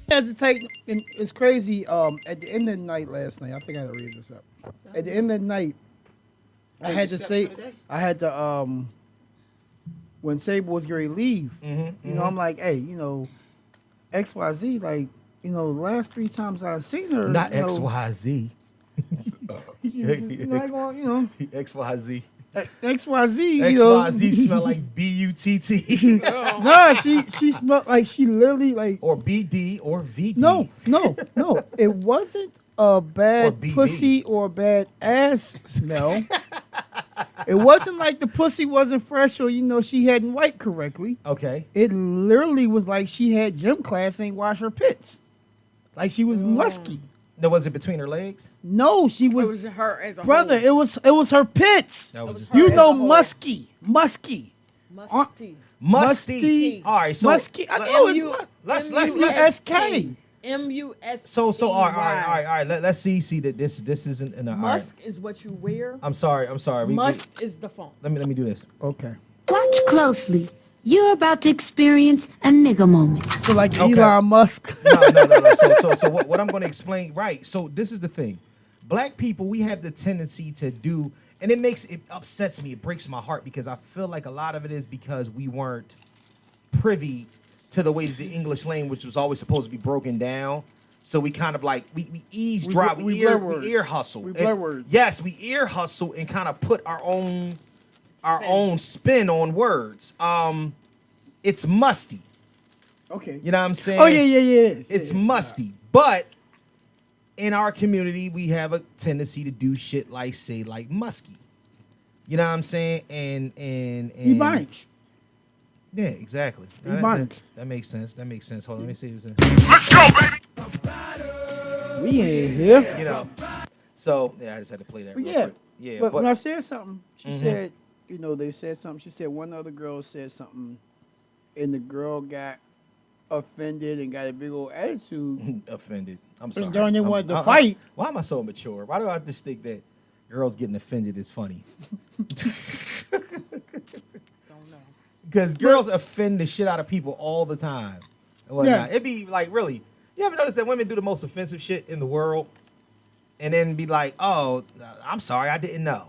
Hesitate, and it's crazy. At the end of the night last night, I think I had to raise this up. At the end of the night, I had to say, I had to when Sable was going to leave, you know, I'm like, hey, you know, XYZ, like, you know, the last 3 times I've seen her, Not you know, XYZ. you know, XYZ. XYZ, you know. XYZ smell like BUTT. Nah, she smelled like she literally like or BD or VD. No. It wasn't a bad BV. pussy or a bad ass smell. It wasn't like the pussy wasn't fresh or, you know, she hadn't wiped correctly. Okay. It literally was like she had gym class and ain't wash her pits. Like she was musky. No, was it between her legs? No, she was, It was her as a brother, whole. it was her pits. That was just You her know, as a whole. musky. Musty. musty. All right, so musky. I know it's let's M-U-S-K. M-U-S. so all right. Let's see that this isn't an Musk is what you wear. I'm sorry. Must is the phone. Let me do this. Okay. Watch closely. You're about to experience a nigga moment. So like Okay. Elon Musk. No. So what I'm going to explain, right? So this is the thing. Black people, we have the tendency to do, and it upsets me. It breaks my heart because I feel like a lot of it is because we weren't privy to the way that the English language was always supposed to be broken down. So we kind of like we eavesdrop, we ear hustle. We blur words. Yes, we ear hustle and kind of put our own spin on words. It's musty. Okay. You know what I'm saying? Oh yeah. It's musty. But in our community, we have a tendency to do shit like musky. You know what I'm saying? And He binds. yeah, exactly. He binds. That makes sense. Hold on, let me see what's in. We ain't here. You know. So yeah, I just had to play that. But real yeah. quick. Yeah, But when I but said something, she said, you know, they said something. She said one other girl said something, and the girl got offended and got a big old attitude. offended. I'm sorry. And then they wanted to I'm- fight. Why am I so immature? Why do I just think that girls getting offended is funny? Don't know. Because girls offend the shit out of people all the time. And whatnot. Yeah. It'd be like, really, you ever notice that women do the most offensive shit in the world and then be like, oh, I'm sorry, I didn't know.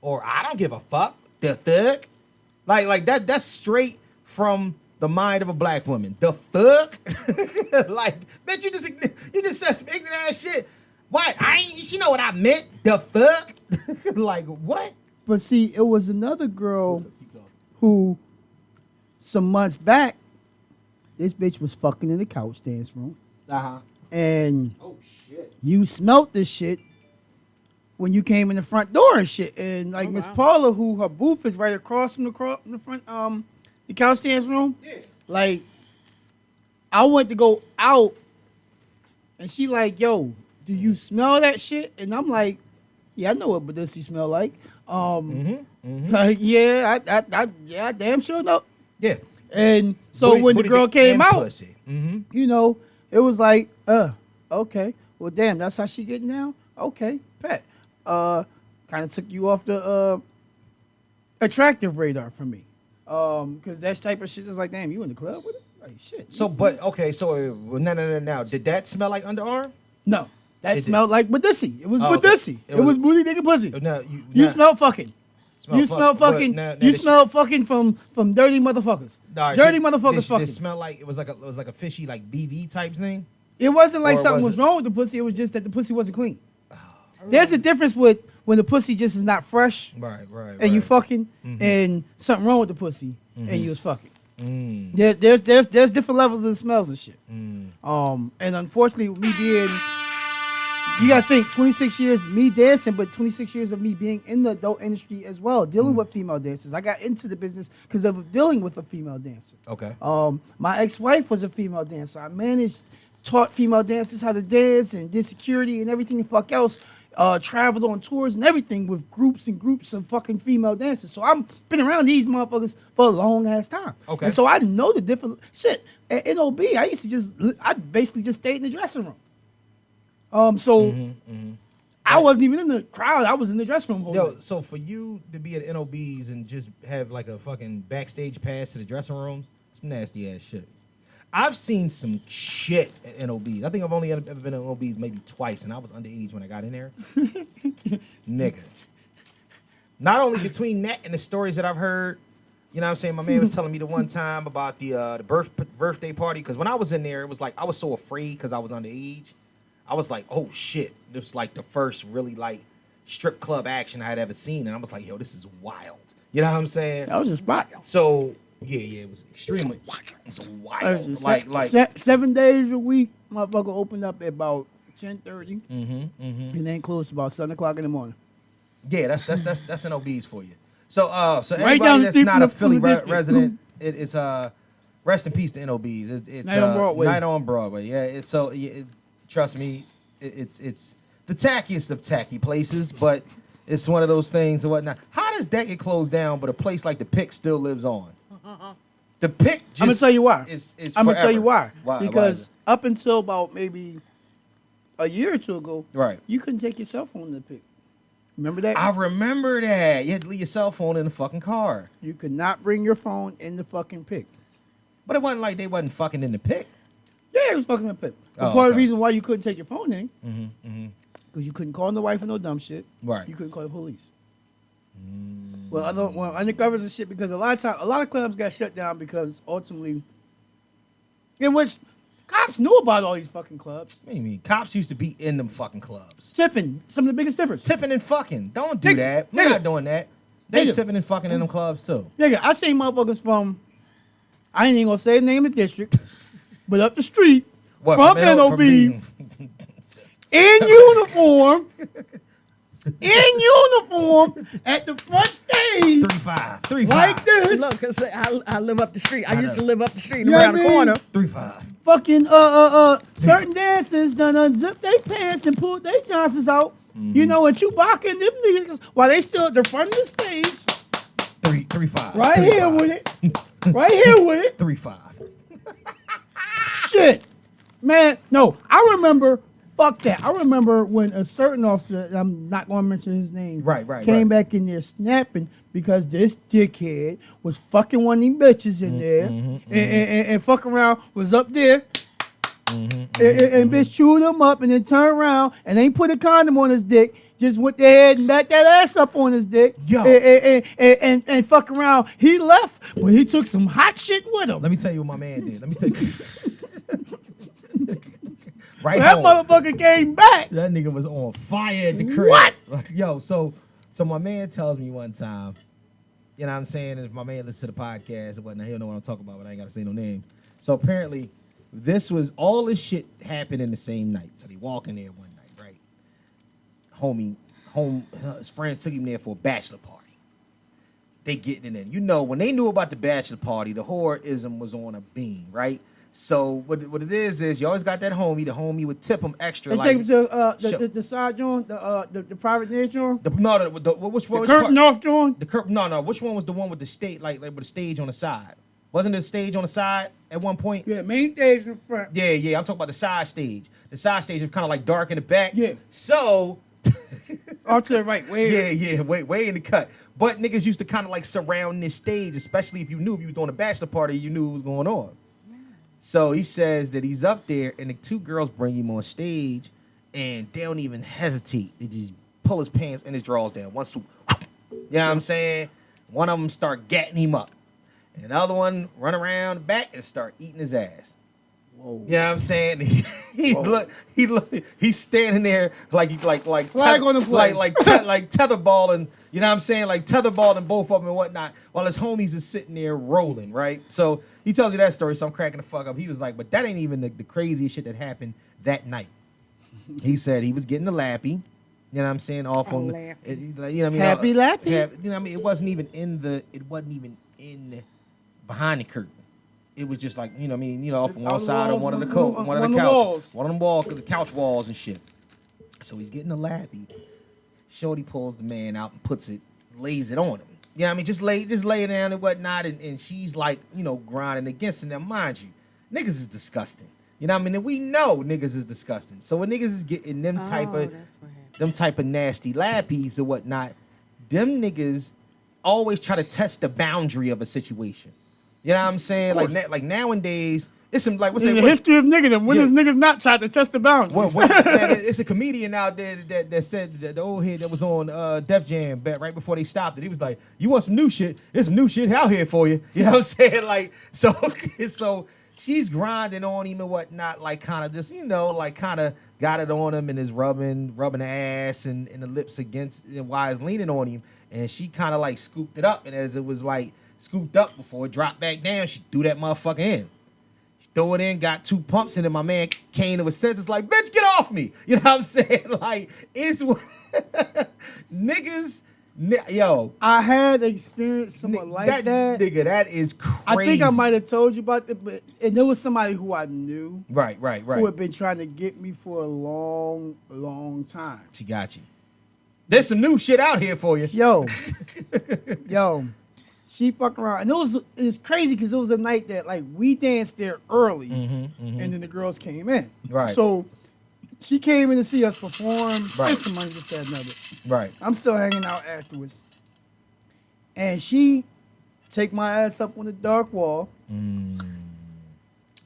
Or I don't give a fuck. The fuck? Like that's straight from the mind of a black woman. The fuck? Like, bitch, you just said some ignorant ass shit. What? She know what I meant. The fuck? Like, what? But see, it was another girl who, some months back, this bitch was fucking in the couch dance room. Uh-huh. And Oh, shit. you smelt this shit when you came in the front door and shit. And like Miss Paula, who her booth is right across from the front, the couch dance room. Yeah. Like, I went to go out, and she like, yo, do you smell that shit? And I'm like, yeah, I know what Badussi smell like. Like, yeah, I damn sure know. Yeah. And so when the girl came out, Pussy. Mm-hmm. you know, it was like, okay, well, damn, that's how she getting down? Okay, bet. Kind of took you off the attractive radar for me. Because that type of shit is like, damn, you in the club with it? Like, shit. So, but, okay, so, no. Now, did that smell like underarm? No, that It smelled like Badussi. It was Oh, okay. Badussi. It It was- was booty nigga pussy. No, You smelled fucking. You smell fucking. But You smell fucking from dirty motherfuckers. Dirty motherfuckers fucking. It smelled like it was like a fishy like BV type thing. It wasn't like Or something was was it- wrong with the pussy. It was just that the pussy wasn't clean. There's a difference with when the pussy just is not fresh Right. and you fucking, and something wrong with the pussy and you was fucking. There's different levels of the smells and shit. And unfortunately, with me being, you gotta think 26 years of me dancing, but 26 years of me being in the adult industry as well, dealing with female dancers. I got into the business because of dealing with a female dancer. Okay. My ex-wife was a female dancer. I taught female dancers how to dance and did security and everything the fuck else. Traveled on tours and everything with groups and groups of fucking female dancers. So I'm been around these motherfuckers for a long ass time. Okay. And so I know the different shit. At NOB, I basically just stayed in the dressing room. I I wasn't even in the crowd. I was in the dressing room. Yo, so for you to be at NOBs and just have like a fucking backstage pass to the dressing rooms, it's nasty ass shit. I've seen some shit at NOBs. I think I've only ever been at NOBs maybe twice, and I was underage when I got in there. Nigga. Not only between that and the stories that I've heard, you know what I'm saying? My man was telling me the one time about the birthday party, because when I was in there, it was like I was so afraid because I was underage. I was like, oh shit. This was like the first really like strip club action I had ever seen. And I was like, yo, this is wild. You know what I'm saying? That was just wild. So, yeah, it was extremely it's wild. Like 7 days a week, motherfucker opened up at about 10:30. And then closed about 7 o'clock in the morning. yeah, that's NOBs for you. So Right everybody down the that's street not from a the- Philly from the district. resident, it's rest in peace to NOBs. It's Night on Broadway. Night on Broadway. Yeah, it's so trust me, it's the tackiest of tacky places, but it's one of those things and whatnot. How does that get closed down, but a place like the Pick still lives on? The Pick just I'm gonna tell you why. Is I'm gonna tell you forever. why. Why Because is it? up until about maybe a year or two ago, Right. you couldn't take your cell phone to the Pick. Remember that? I remember that. You had to leave your cell phone in the fucking car. You could not bring your phone in the fucking Pick. But it wasn't like they wasn't fucking in the Pick. Yeah, it was fucking a Pick. But Oh, part of the okay. reason why you couldn't take your phone in, because you couldn't call the wife for no dumb shit. Right. You couldn't call the police. Well, I know undercovers and shit, because a lot of clubs got shut down because ultimately, in which cops knew about all these fucking clubs. What do you mean? Cops used to be in them fucking clubs. Tipping, some of the biggest tippers. Tipping and fucking. Don't do Nigga, that. We're nigga. not doing that. They Nigga. tipping and fucking in them clubs too. Nigga, I seen motherfuckers from, I ain't even gonna say the name of the district, but up the street, What, from NO NOB, being- in uniform, at the front stage, 3-5. 3-5. like this, Look, cause I live up the street. I I used know. to live up the street and Yeah, around the man. corner. 3-5. fucking certain dancers done unzip their pants and pulled their Johnsons out. You know, and Chewbacca and them niggas, while they still at the front of the stage, 3-5. right here with it, right here with it. 3-5. Shit, man. No, I remember. Fuck that. I remember when a certain officer, I'm not going to mention his name, Right, came back in there snapping because this dickhead was fucking one of them bitches in there and fuck around, was up there and bitch chewed him up and then turned around and ain't put a condom on his dick. Just went ahead and backed that ass up on his dick. Yo. And fuck around. He left, but he took some hot shit with him. Let me tell you what my man did. Let me tell you. Right That on. motherfucker came back. That nigga was on fire at the crib. What? Like, yo, so my man tells me one time, you know what I'm saying? If my man listens to the podcast and whatnot, he'll know what I'm talking about, but I ain't got to say no name. So apparently, all this shit happened in the same night. So they walk in there one night, right? His friends took him there for a bachelor party. They getting in. You know, when they knew about the bachelor party, the whoreism was on a beam, right? So what it is you always got that homie. The homie would tip him extra. They like, take him to Sure. the side joint, the private near joint, which one? the curtain off joint. The curtain. No. Which one was the one with the stage, like with the stage on the side? Wasn't there a stage on the side at one point? Yeah, main stage in front. Yeah. I'm talking about the side stage. The side stage is kind of like dark in the back. Yeah. So. Off to the right. Way. Way in the cut. But niggas used to kind of like surround this stage, especially if you were doing a bachelor party, you knew what was going on. So he says that he's up there, and the two girls bring him on stage, and they don't even hesitate. They just pull his pants and his drawers down. One swoop. You know what I'm saying? One of them start gatting him up. And the other one run around the back and start eating his ass. Whoa. You know what I'm saying? He's standing there like Flag on the play. like tetherballing, you know what I'm saying? Like tetherballing both of them and whatnot, while his homies is sitting there rolling, right? So he tells you that story, so I'm cracking the fuck up. He was like, but that ain't even the craziest shit that happened that night. He said he was getting the lappy, you know what I'm saying, off on lappy. you know what I mean? Happy lappy? You know what I mean? It wasn't even in behind the curtain. It was just like, you know what I mean, off on one side of one of the couch, one of them walls, the couch walls and shit. So he's getting a lappy. Shorty pulls the man out and lays it on him. You know what I mean? Just lay it down and whatnot, and she's like, grinding against him. Now, mind you, niggas is disgusting. You know what I mean? And we know niggas is disgusting. So when niggas is getting them type of That's what happened. them type of nasty lappies or whatnot, them niggas always try to test the boundary of a situation. You know what I'm saying? Like nowadays, it's some like what's In that? the history of niggas, when Yeah. does niggas not try to test the boundaries? It's a comedian out there that said that the old head that was on Def Jam right before they stopped it. He was like, "You want some new shit? There's some new shit out here for you." You know what I'm saying? Like so she's grinding on him and whatnot, like kind of just like kind of got it on him and is rubbing the ass and the lips against while he's leaning on him, and she kind of like scooped it up, and as it was like scooped up before it dropped back down, she threw that motherfucker in. Throw it in, got 2 pumps in, and my man came to a senses like, bitch, get off me. You know what I'm saying? Like, it's niggas, yo. I had experienced someone like that. Nigga, that is crazy. I think I might have told you about it, but and there was somebody who I knew. Right. Who had been trying to get me for a long, long time. She got you. There's some new shit out here for you. Yo. She fucked around, and it was crazy because it was a night that like we danced there early, and then the girls came in. Right. So she came in to see us perform. Right. Some money, just that another. Right. I'm still hanging out afterwards, and she take my ass up on the dark wall.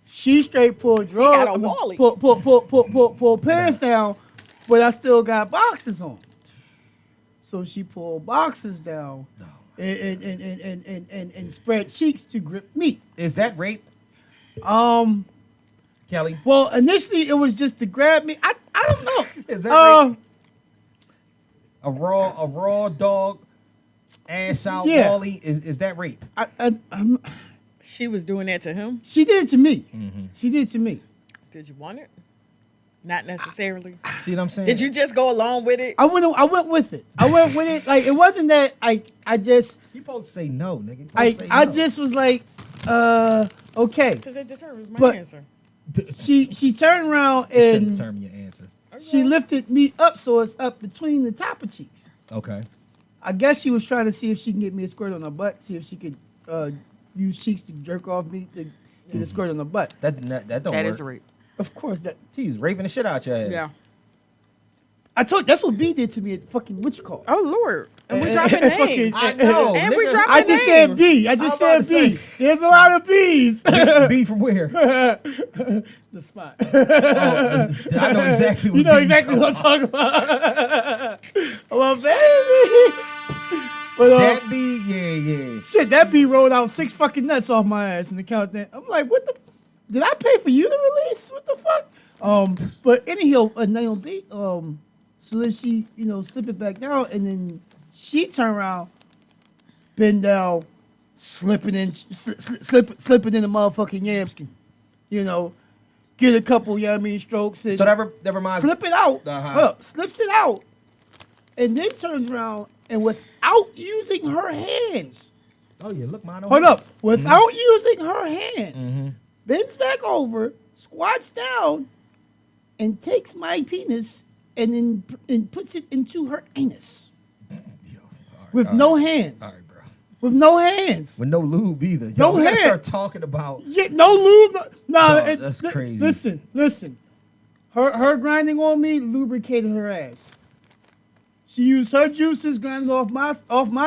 She straight pulled got a Wally. pull pants down, but I still got boxes on. So she pulled boxes down. And spread cheeks to grip meat. Is that rape, Kelly? Well, initially it was just to grab me. I don't know. Is that rape? A raw dog ass out Wally? Is that rape? She was doing that to him. She did it to me. She did it to me. Did you want it? Not necessarily. See what I'm saying? Did you just go along with it? I went with it. I went with it. Like it wasn't that I just You supposed to say no, nigga. You supposed to say I no. just was like, okay. Because it determines my But- answer. She turned around It should and determine your answer. she lifted me up so it's up between the top of cheeks. Okay. I guess she was trying to see if she can get me a squirt on her butt, see if she could use cheeks to jerk off me to get a squirt on the butt. That don't That work. is rape. Of course, that She's raping the shit out your ass. Yeah. I told you, that's what B did to me at fucking what you call it. Oh Lord. And we Eh, dropping it's names. I know. And we nigga. dropping I just said B. I just I was said about B. to There's a lot of B's. B from where? The spot. I know exactly what You know B exactly what I'm talking about. Well, baby. But That B, yeah. shit, that B rolled out 6 fucking nuts off my ass in the countdown. I'm like, what the? Did I pay for you to release? What the fuck? But anyhow, Naomi B, so then she, slip it back down, and then she turn around, bend down, slipping in the motherfucking yamskin. Get a couple, strokes, and So that reminds me. slip it out, Uh-huh. slips it out, and then turns around and without using her hands, Oh yeah, look, mine. hold up, without using her hands, bends back over, squats down, and takes my penis and then puts it into her anus with no hands. All right, bro. With no hands. With no lube either. No we gotta hand. start talking about. Yeah, no lube. No, Dog, that's crazy. Listen. Her grinding on me lubricated her ass. She used her juices grinding off my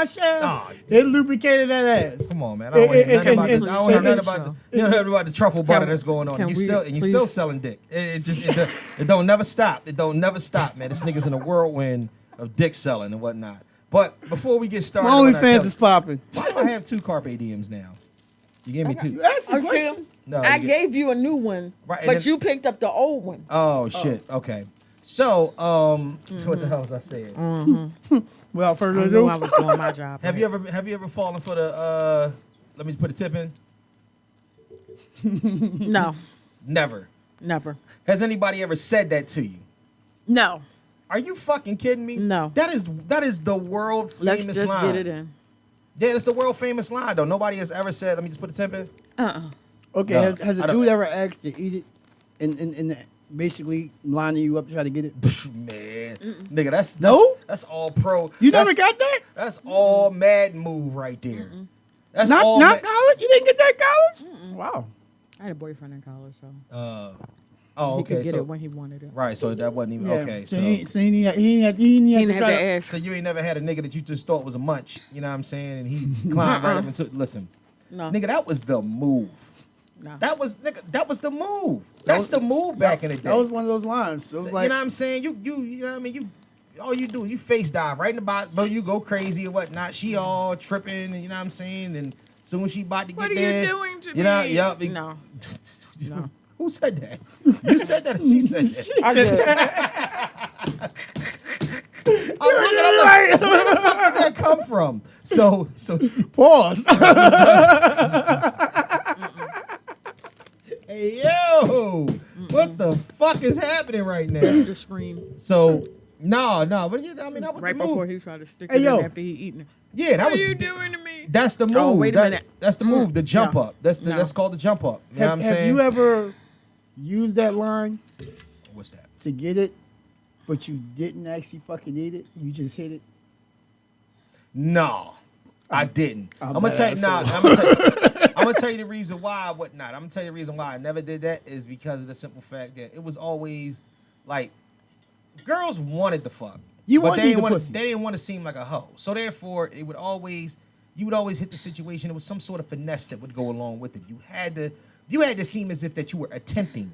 shaft. Oh, it lubricated that ass. Come on, man. I don't want to hear nothing and- about the truffle butter that's going on. can You we still please- selling dick. It don't never stop. It don't never stop, man. This nigga's in a whirlwind of dick selling and whatnot. But before we get started, My on that, OnlyFans is popping. why do I have 2 Carpe Diems now? You gave me 2. You asked the Okay. question. No, I you get- gave you a new one, Right, and but then- you picked up the old one. Oh shit. Okay. So, what the hell was I saying? Without I further knew ado, I was doing my job. Have you ever fallen for the let me put a tip in? No, Never. never. Has anybody ever said that to you? No. Are you fucking kidding me? No. That is the world Let's famous just line. get it in. Yeah, it's the world famous line though. Nobody has ever said, let me just put a tip in. okay, No, has I a don't- dude ever asked to eat it and basically lining you up to try to get it? Psh, man. Nigga, that's No? that's all pro. You that's, never got that? That's all mad move right there. That's Not all college? You didn't get that college? Wow. I had a boyfriend in college, so. Oh, He okay. could get So it when he wanted it. right, so that wasn't even Yeah. okay. So So he didn't have He to didn't have try to ask. so you ain't never had a nigga that you just thought was a munch, you know what I'm saying? And he climbed right up and took. Listen, No. nigga, that was the move. No. That was the move. That's the move back in the day. That was one of those lines. It was like, you know what I'm saying? You know what I mean? You all you do, you face dive right in the bottom, but you go crazy or whatnot. She all tripping, and you know what I'm saying? And soon as she about to What get are you there, doing to you know, me? yup. No. No. Who said that? You said that or she said that? I did. I'm looking up like, where the fuck did that come from? So pause. hey yo, what the fuck is happening right now? That's the scream. So no, but I mean that was Right the move. before he tried to stick Hey, it yo. in after he eaten it. Yeah, that What was are you doing to me? That's the move. Oh, wait a minute. That's the move. The jump No. up. That's No. called the jump up. You know what I'm Have saying? you ever used that line What's that? to get it, but you didn't actually fucking need it? You just hit it? No, I didn't. I'm I'm gonna tell you. mad, Nah, so- I'm gonna tell you the reason why. Whatnot. I'm gonna tell you the reason why I never did that is because of the simple fact that it was always like girls wanted the fuck. You but wanted they didn't the want pussy. They didn't want to seem like a hoe. So therefore, you would always hit the situation. There was some sort of finesse that would go along with it. You had to seem as if that you were attempting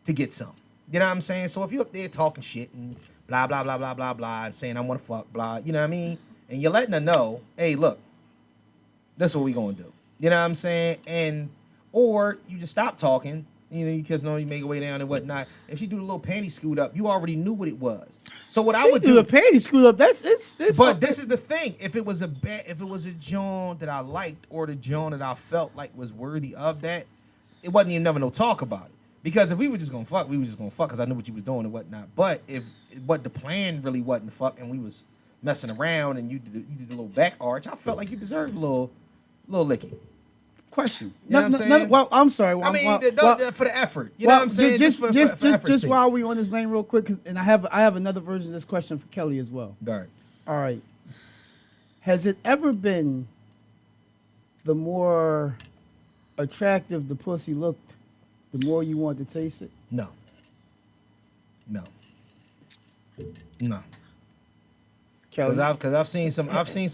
to get some. You know what I'm saying? So if you're up there talking shit and blah blah blah blah blah blah and saying I want to fuck blah, you know what I mean? And you're letting her know, hey, look, that's what we gonna do. You know what I'm saying? And or you just stop talking. You know, because you make your way down and whatnot. If she do the little panty scoot up, you already knew what it was. So what I would do, the panty screwed up. That's it's. but this is the thing: if it was a John that I liked or the John that I felt like was worthy of that, it wasn't even never no talk about it. Because if we were just gonna fuck, we were just gonna fuck because I knew what you was doing and whatnot. But if what the plan really wasn't to fuck and we was messing around and you did a little back arch, I felt like you deserved a little licky. question. You know what I'm saying? Well, I'm sorry. I mean, well, for the effort. You know what I'm saying? Just for effort's just sake. while we on this lane real quick, and I have another version of this question for Kelly as well. All right. All right. Has it ever been the more attractive the pussy looked, the more you want to taste it? No. Kelly, Because I've seen some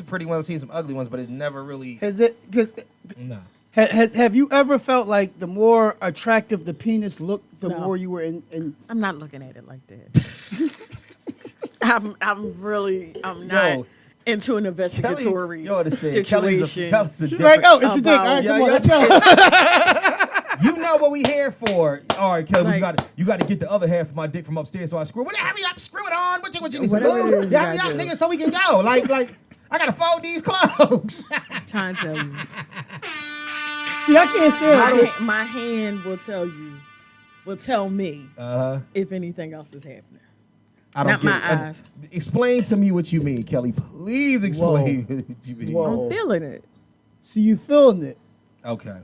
pretty ones, I've seen some ugly ones, but it's never really has it? Because no. have you ever felt like the more attractive the penis looked, the No. more you were in? I'm not looking at it like that. I'm not Yo. into an investigatory situation. Kelly's a She's different. like, oh, it's a dick. About- All right, come Yeah, on, yeah. let's go. You know what we here for. All right, Kelly, Like- you got to get the other half of my dick from upstairs so I screw it. Well, hurry up, screw it on. What you need some Whatever glue? it is you Hurry gotta up, do. nigga, so we can go. Like I got to fold these clothes. Trying to tell you. See, I can't say it. My hand will tell me if anything else is happening. I don't Not get my it. eyes. Explain to me what you mean, Kelly. Please explain what you mean. Whoa. I'm feeling it. So you feeling it. Okay.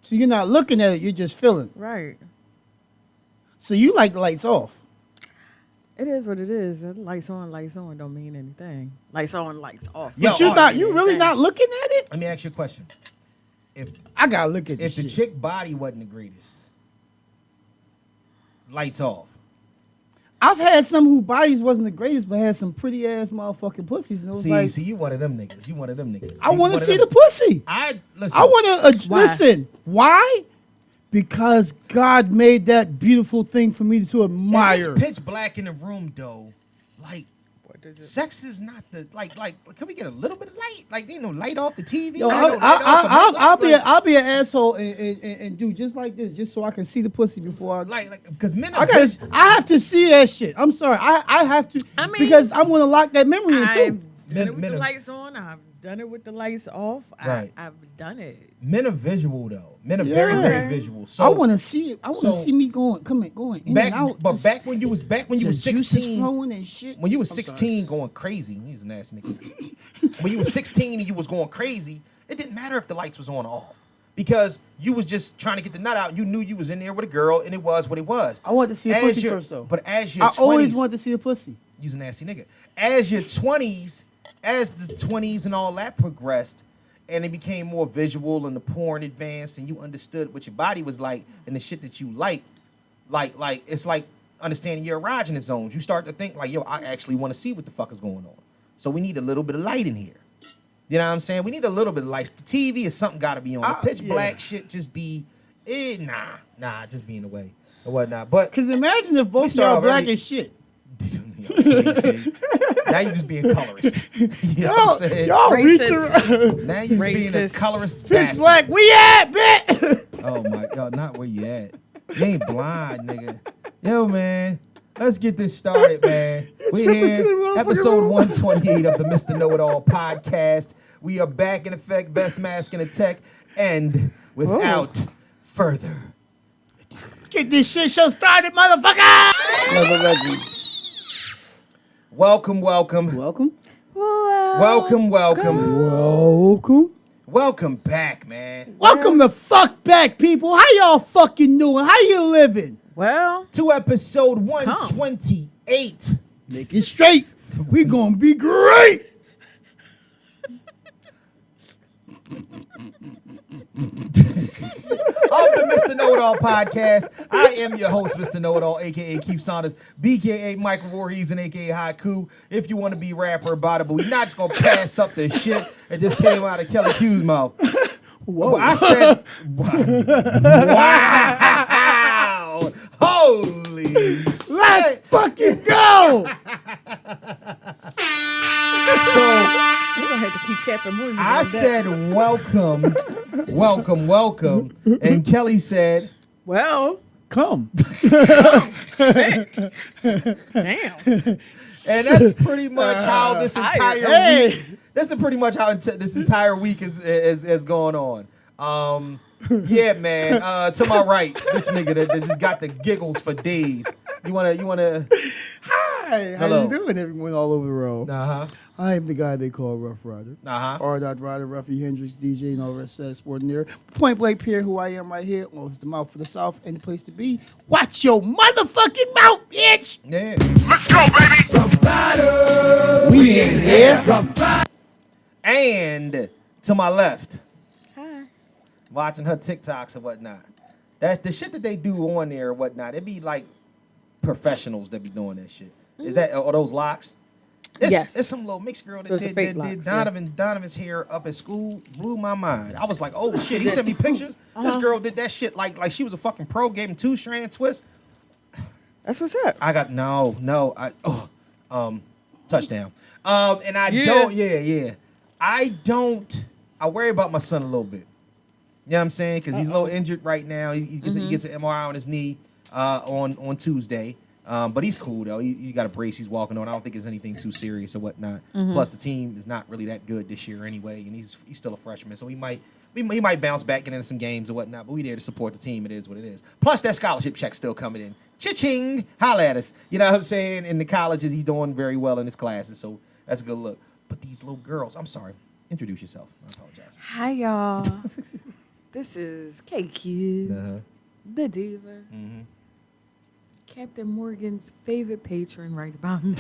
So you're not looking at it. You're just feeling it. Right. So you like the lights off. It is what it is. Lights on don't mean anything. Lights on, lights off. Yo, But you're all not. right, You really not looking at it. Let me ask you a question. If I gotta look at if this the shit. chick body wasn't the greatest, lights off. I've had some who bodies wasn't the greatest, but had some pretty ass motherfucking pussies, and it was like, See, you one of them niggas. I want to to see the pussy. I listen. I want to Why? listen. Why? Because God made that beautiful thing for me to And admire. it's pitch black in the room though. Like What does it? sex is not the like. Can we get a little bit of light? Like light off the TV. Yo, Light off the I'll be an asshole and do just like this, just so I can see the pussy before I. like because men are I have to see that shit. I'm sorry. I have to. I mean, because I'm gonna lock that memory in I've too. done Men- it with men the are- lights on. I've done it with the lights off. Right. I've done it. men are visual though. Men are very Yeah. visual. So I want to see it. I want to so- see me going in back, and out. but back when you was Just 16. flowing and shit. When you was I'm sorry. 16 going crazy, he's an ass nigga. When you was 16 and you was going crazy, it didn't matter if the lights was on or off. Because you was just trying to get the nut out. You knew you was in there with a girl and it was what it was. I wanted to see the As pussy your- first though. But as your I 20s, always wanted to see the pussy. you's a nasty nigga. As your 20s, as the 20s and all that progressed, and it became more visual and the porn advanced and you understood what your body was like and the shit that you like, Like it's like understanding your erogenous zones. You start to think like, yo, I actually want to see what the fuck is going on. So we need a little bit of light in here. You know what I'm saying? We need a little bit of light. The TV is something got to be on. The pitch black shit just be, just be in the way or whatnot. But because imagine if both y'all black as shit. See. Now you just being colorist. You know what I'm saying? Y'all racist. Now you just being a colorist. Pitch bastard. black. We at, bitch. Oh my God, not where you at. You ain't blind, nigga. Yo, man. Let's get this started, man. We here, episode 128 of the Mr. Know-It-All podcast. We are back in effect, best mask in the tech, and without further ado. Let's get this shit show started, motherfucker. Welcome. Welcome. Welcome back, man. Welcome the fuck back, people. How y'all fucking doing? How you living? Well, To episode 128. Make it straight. We gonna be great. Of the Mr. Know-It-All podcast, I am your host, Mr. Know-It-All, a.k.a. Keith Saunders, b.k.a. Michael Voorhees, and a.k.a. Haiku. If you want to be rapper about it, but we're not just going to pass up the shit that just came out of Kelly Q's mouth. Whoa. But I said, wow. Holy Let's fucking go. So we're gonna have to keep Captain Morgan. I said, welcome. And Kelly said, well, Come. damn. and that's pretty much how this entire Hey. week. This is pretty much how this entire week is going on. Yeah, man. To my right, this nigga that just got the giggles for days. You wanna? Hi. How Hello. you doing, everyone all over the world? Uh huh. I am the guy they call Rough Rider. Uh huh. R. Rider, Ruffy Hendrix, DJ, and all the rest of that extraordinary. Point blank here, who I am right here. Well, it's the mouth for the South and the place to be. Watch your motherfucking mouth, bitch. Yeah. Let's go, baby! Rough Riders! We in here. And to my left, Hi. watching her TikToks and whatnot. That's the shit that they do on there and whatnot. It be like professionals that be doing that shit. Is that are those locks? Yes. It's some little mixed girl that Those are did fake locks, yeah. Donovan's hair up at school. Blew my mind. I was like, oh shit. He sent me pictures. This girl did that shit like she was a fucking pro. Gave him 2-strand twist. That's what's up. I got touchdown. And I Yeah. don't. I worry about my son a little bit. You know what I'm saying? Because he's a little injured right now. He gets an MRI on his knee on Tuesday. But he's cool though. He got a brace he's walking on. I don't think it's anything too serious or whatnot. Plus the team is not really that good this year anyway, and he's still a freshman, so he might bounce back, get into some games or whatnot. But we there to support the team. It is what it is. Plus that scholarship check's still coming in. Cha-ching! Holla at us. You know what I'm saying? In the colleges, he's doing very well in his classes, so that's a good look. But these little girls, I'm sorry. Introduce yourself. I apologize. Hi, y'all. This is KQ, the diva. Captain Morgan's favorite patron right about now.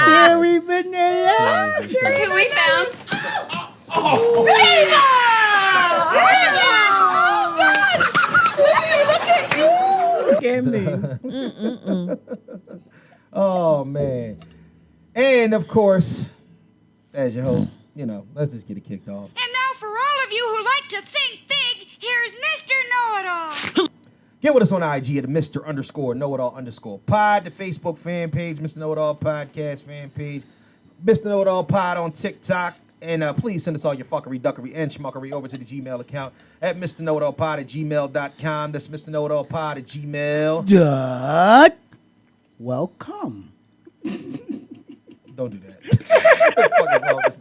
Cherry vanilla. Who we found? Look at me. Oh man. And of course, as your host, let's just get it kicked off. And now for all of you who like to think big, here's Mr. Know-It-All. Get with us on IG at Mr._Know-It-All_pod, the Facebook fan page, Mr. Know-It-All podcast fan page, Mr. Know-It-All pod on TikTok, and please send us all your fuckery, duckery, and schmuckery over to the Gmail account at MrKnowItAllPod@gmail.com. That's MrKnowItAllPod@gmail. Welcome. Don't do that. What the fuck is wrong with this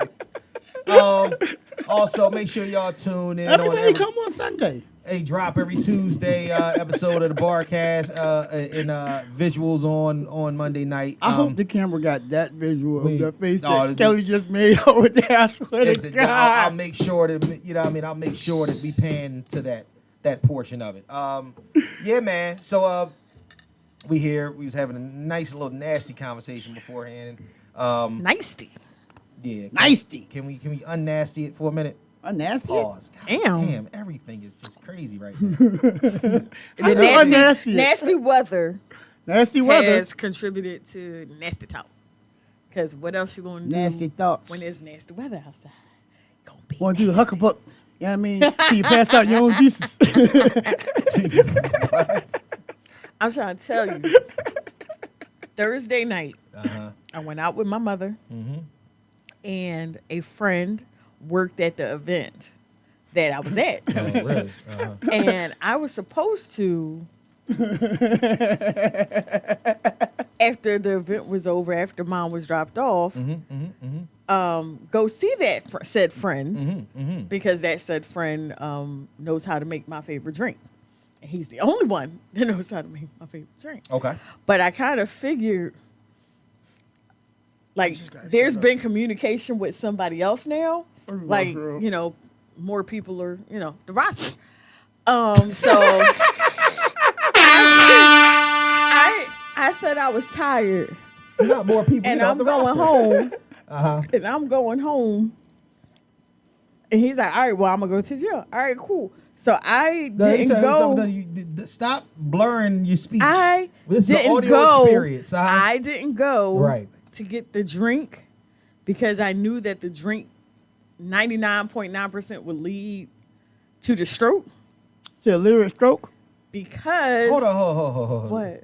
nigga? Also, make sure y'all tune in. Everybody come on Sunday. Hey, drop every Tuesday episode of the Barcast and visuals on Monday night. I hope the camera got that visual of the face no, that Kelly just made over there. I swear to God. I'll make sure that I'll make sure that we pan to that portion of it. Yeah, man. So we here. We was having a nice little nasty conversation beforehand. Nicey. Yeah. Nicey. Can we unnasty it for a minute? A nasty? Pause. God Damn. damn, everything is just crazy right now. The I know a nasty. nasty weather Nasty weather. has contributed to nasty talk. Because what else you gonna do Nasty thoughts. when there's nasty weather outside? Gonna be Want to do the nasty. hucklebuck. You know what I mean? Till you pass out your own juices. I'm trying to tell you. Thursday night, I went out with my mother, and a friend worked at the event that I was at. Oh, really? And I was supposed to, after the event was over, after mom was dropped off, go see that said friend because that said friend knows how to make my favorite drink. And he's the only one that knows how to make my favorite drink. Okay. But I kind of figured, like, there's been communication with somebody else now. Like, you know, more people are, you know, the roster. So I said I was tired, Not more people. and you know, I'm the going roster. home. Uh-huh. And I'm going home. And he's like, all right, well, I'm going to go to the gym. All right, cool. So I didn't go. Stop blurring your speech. didn't This is an audio go. experience. I didn't go Right. to get the drink because I knew that the drink 99.9% would lead to the stroke. To a lyric stroke. Because Hold on. what?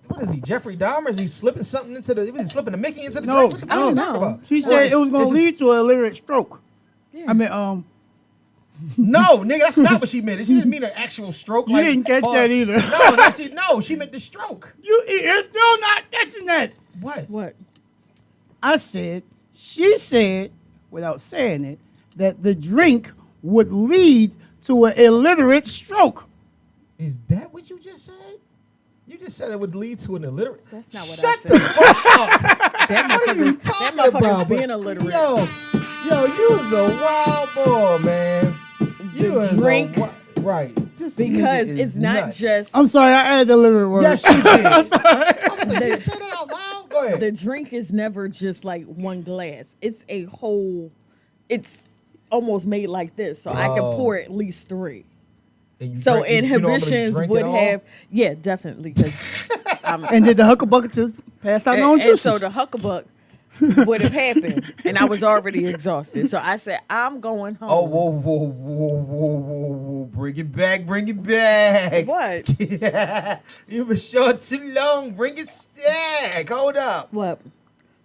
What is he, Jeffrey Dahmer? Is he slipping something into the? Was he slipping the Mickey into the No, drink? What the I fuck don't are you talking know. about? She said it was going to lead to a lyric stroke. Yeah. I mean, No, nigga, that's not what she meant. She didn't mean an actual stroke. You didn't catch that either. No, she meant the stroke. You're still not catching that. What? I said, she said, without saying it, that the drink would lead to an illiterate stroke. Is that what you just said? You just said it would lead to an illiterate. That's not what Shut I said. the fuck up. That What are you motherfucker's talking that about? motherfucker's bro? being illiterate. Yo, you was a wild boy, man. You was drink- right. This Because nigga is it's not nuts. just I'm sorry, I added the illiterate word. Yes, you did. I was like, you said it out loud. Go ahead. the drink is never just like one glass. It's a whole. It's almost made like this, so I can pour at least 3. And you So drink- you normally inhibitions drink it would all? have, yeah, definitely. 'Cause And did the hucklebucket just pass out their own and juices? so the hucklebuck would have happened, and I was already exhausted. So I said, I'm going home. Oh, whoa. Bring it back. What? You were short too long. Bring it back. Hold up. What?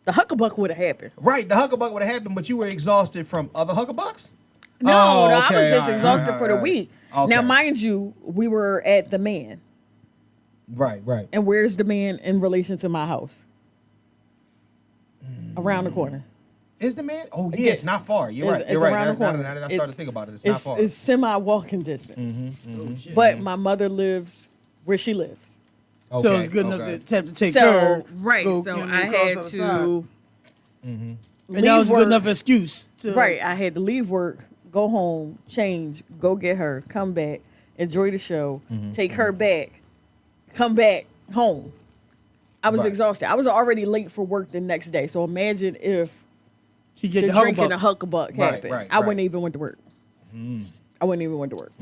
The hucklebuck would have happened. Right, the hucklebuck would have happened, but you were exhausted from other hucklebucks? No, Oh, I was okay, just all right, exhausted all for the right. week. Okay. Now, mind you, we were at the man. Right. And where's the man in relation to my house? Around the corner. Is the man? Oh, yeah, it's not far. You're right. It's You're right. around the Now corner. that I started to think about it, it's not far. It's semi-walking distance. Mm-hmm. But my mother lives where she lives. So it's good enough to have to take So, her. right. go, So you know, I across had the to side. leave And that was a work. good enough excuse. To, Right. I had to leave work, go home, change, go get her, come back, enjoy the show, take her back, come back home. I was Right. exhausted. I was already late for work the next day. So imagine if She get the the drink and hucklebuck. a hucklebuck happened. right, I right. wouldn't even went to work. I wouldn't even went to work.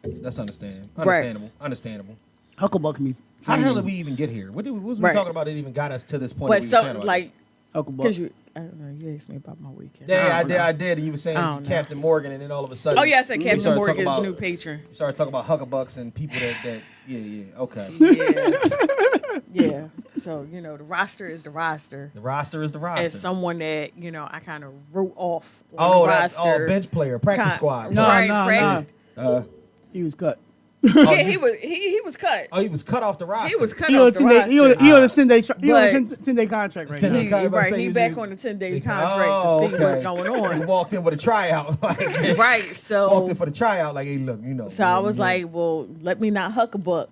That's understandable. Right. Understandable. Hucklebuck can be. How the hell did we even get here? What was we Right. talking about that even got us to this point? But that we were saying so about like, this? Hucklebuck. because I don't know, you asked me about my weekend. Yeah, don't know. I did. And you were saying I don't know. Captain Morgan, and then all of a sudden. Oh yeah, I said we Captain started talking Morgan's about- new patron. We started talking about hucklebucks and people that yeah, okay. Yeah. Yeah. So, you know, the roster is the roster. The roster is the roster. As someone that, you know, I kind of wrote off on oh, the that roster. bench player, practice Con- squad. No, Right, no, right. no. He was cut. Yeah, he was cut. Oh, he was cut off the roster. He was cut He on off a the 10-day. roster. He on a 10-day. He on a But- 10-day contract right 10 now. day contract, about to Right, say he you back just- on the 10-day Oh, contract to see what's okay. going He on. walked in with a tryout. Like, Right, walked so in for the tryout. Like, hey, look, you know. so I was like, well, let me not hucklebuck,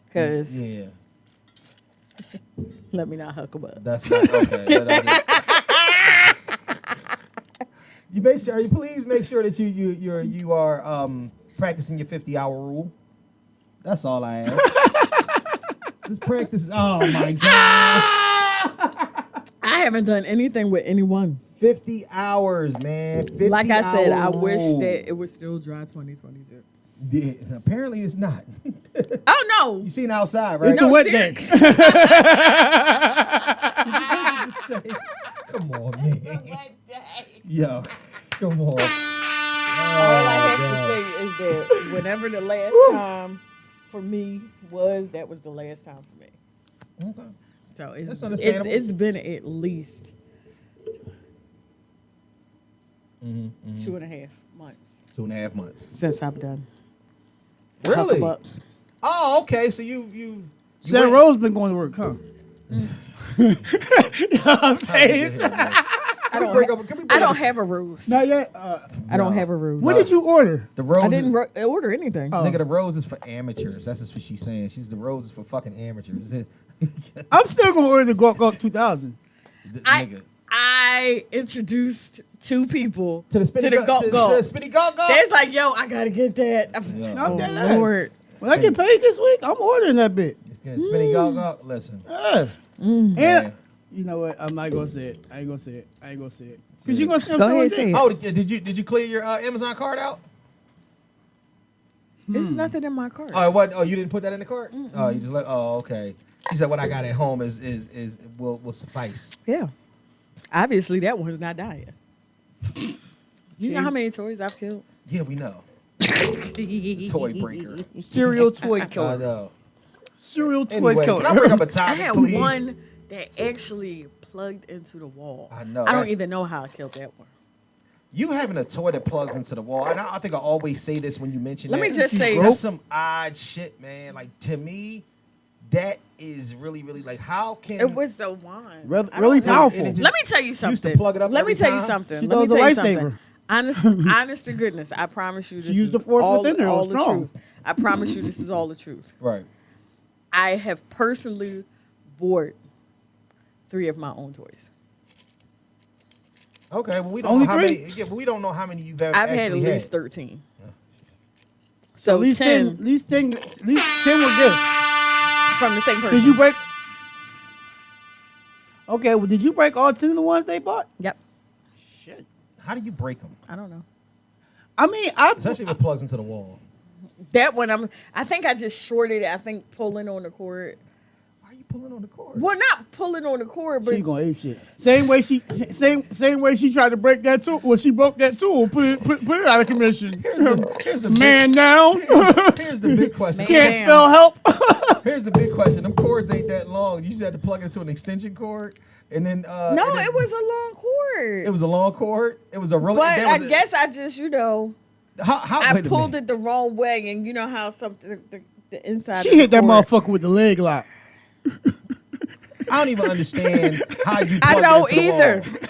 because yeah, let me not hucklebuck. that's not okay. You make sure. Please make sure that you are practicing your 50-hour rule. That's all I ask. Just practice. Oh my god. I haven't done anything with anyone. 50 hours, man. 50 Like I said, I hour wish rule. that it was still dry 2022. Yeah, apparently it's not. Oh no! You seen outside, right? It's a wet day. Just say, come on, man. Yo, come on. All I have to say is that whenever the last time for me was, that was the last time for me. Okay. So That's understandable. it's been at least 2.5 months 2.5 months. since I've done. Really? Hucklebuck. Oh, okay. So you Sarah Rose been going to work, huh? Face. I don't, break up? Can we break I don't up have a ruse. Not yet. I don't have a ruse. What did you order? the rose? I didn't order anything. Nigga, the rose is for amateurs. That's just what she's saying. She's the rose is for fucking amateurs. I'm still gonna order the Gawk 2000. Nigga. I introduced two people To the spinny Gawk. To the spinny Gawk. There's like, yo, I gotta get that. Yeah. I'm Oh, dead ass. Lord. When I get paid this week, I'm ordering that bit. It's getting spinny Gawk. Listen. Yes. Mm. And you know what? I'm not gonna say it. I ain't gonna say it. Cause you gonna say I'm Go selling ahead, say dick. it. Oh, did you clear your Amazon card out? There's nothing in my cart. Oh, what? Oh, you didn't put that in the cart? Oh, you just like. Oh, okay. She said what I got at home is will suffice. Yeah. Obviously, that one's not dying. You know how many toys I've killed? Yeah, we know. Toy breaker. Serial toy I killer. know. Serial toy Anyway, killer. can I bring up a I topic, had please? one that actually plugged into the wall. I know, I don't that's- even know how I killed that one. You having a toy that plugs into the wall, and I think I always say this when you mention Let that. me just say- that's some odd shit, man. Like to me, that is really, really like how can It was a wand. Really, I don't really know. powerful. And it just- Let me tell you something. used to plug it up Let me every tell you time. something. She Let me knows a tell you lifesaver. something. Honest to goodness, I promise you this used is the force all, within her, it all was the strong. truth. I promise you this is all the truth. right? I have personally bought 3 of my own toys. Okay, well we don't Only know how 3? many. Yeah, but we don't know how many you've ever I've had at actually least 13. At So least 10 10 were gifts. from the same person. Did you break? Okay, well, did you break all 10 of the ones they bought? Yep. Shit. How do you break them? I don't know. I mean, Especially if it plugs into the wall. That one, I think I just shorted it. I think pulling on the cord. Why are you pulling on the cord? Well, not pulling on the cord, but she gonna ape shit. Same way she tried to break that tool. Well, she broke that tool, put it out of commission. Here's the Man down. Here's the big question. Man. Can't Damn. spell help. Here's the big question. Them cords ain't that long. You just had to plug it into an extension cord, and then no, and then- it was a long cord. It was a long cord. It was a really. But that I was a- guess I just, how I wait a pulled minute. it the wrong way, and you know how something the inside. She of the hit that cord- motherfucker with the leg lock. I don't even understand how you. I plugged don't it into the either. wall.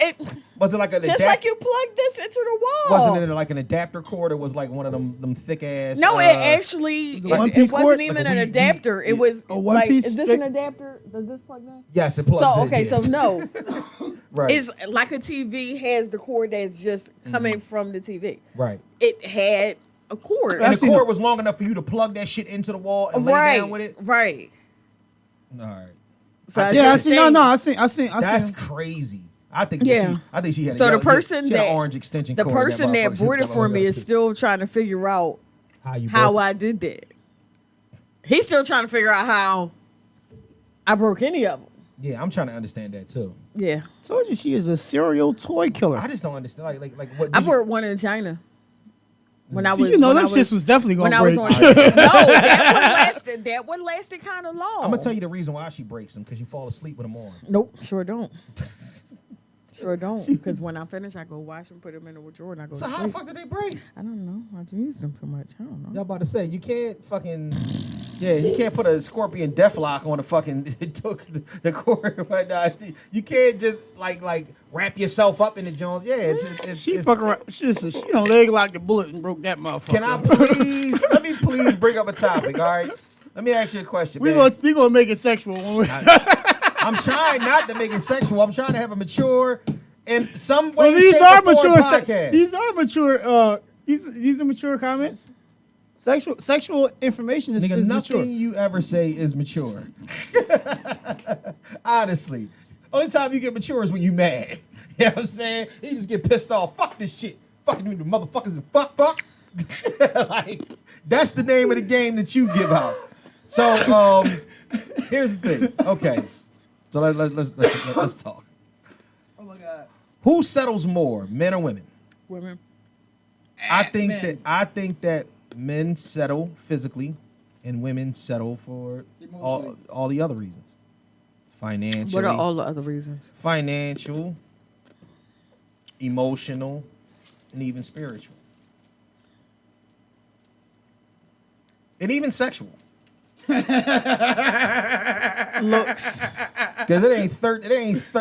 It Was it like an just adapter? like you plug this into the wall. Wasn't it like an adapter cord? Or was like one of them thick ass? No, it actually it a one-piece cord? wasn't even Like a an we- adapter. It was a like, one-piece is this stick? an adapter? Does this plug in? Yes, it plugs So in. okay, yeah. so no, right, it's like a TV has the cord that's just coming from the TV. right. It had a cord. And I've the seen cord it. was long enough for you to plug that shit into the wall and lay Right, down with it. right. All right, So I Yeah, I just seen. think- No, I seen. that's crazy. I think. Yeah. I think she had. So a the yellow- person she had an that orange extension. the cord in person that motherfucker. bought it She for me put is still trying to figure out how you how broke it. I did that. He's still trying to figure out how I broke any of them. Yeah, I'm trying to understand that too. Yeah, Told you she is a serial toy killer. I just don't understand. Like what? I did you- bought one in China. When I So was, you know when them I shits was definitely when gonna I was break. on. No, that one lasted kind of long. I'm gonna tell you the reason why she breaks them because you fall asleep with them on. Nope, sure don't. Sure don't. Because when I finish, I go wash them, put them in the drawer, and I go So to how the sleep. fuck did they break? I don't know. I just use them so much. I don't know. Y'all about to say you can't fucking. Yeah, you can't put a scorpion deathlock on a fucking. It took the cord, but you can't just like wrap yourself up in the Jones. Yeah, it's She it's- fuck around. She don't leg lock the bullet and broke that motherfucker. Can I please? Let me please bring up a topic. All right. Let me ask you a question, We man. gonna make it sexual. When we, I'm trying not to make it sexual. I'm trying to have a mature, in some way, well, these shape, are or form mature. podcast. These are mature. These are mature comments. Sexual information is, Nigga, is nothing mature. you ever say is mature. Honestly. Only time you get mature is when you mad. You know what I'm saying? You just get pissed off. Fuck this shit. Fucking the motherfuckers and fuck. Like, that's the name of the game that you give out. So, here's the thing. Okay. So let's talk. Oh my God. Who settles more, men or women? Women. I think that men settle physically and women settle for all the other reasons. Financially. What are all the other reasons? Financial, emotional, and even spiritual. And even sexual. Looks. Because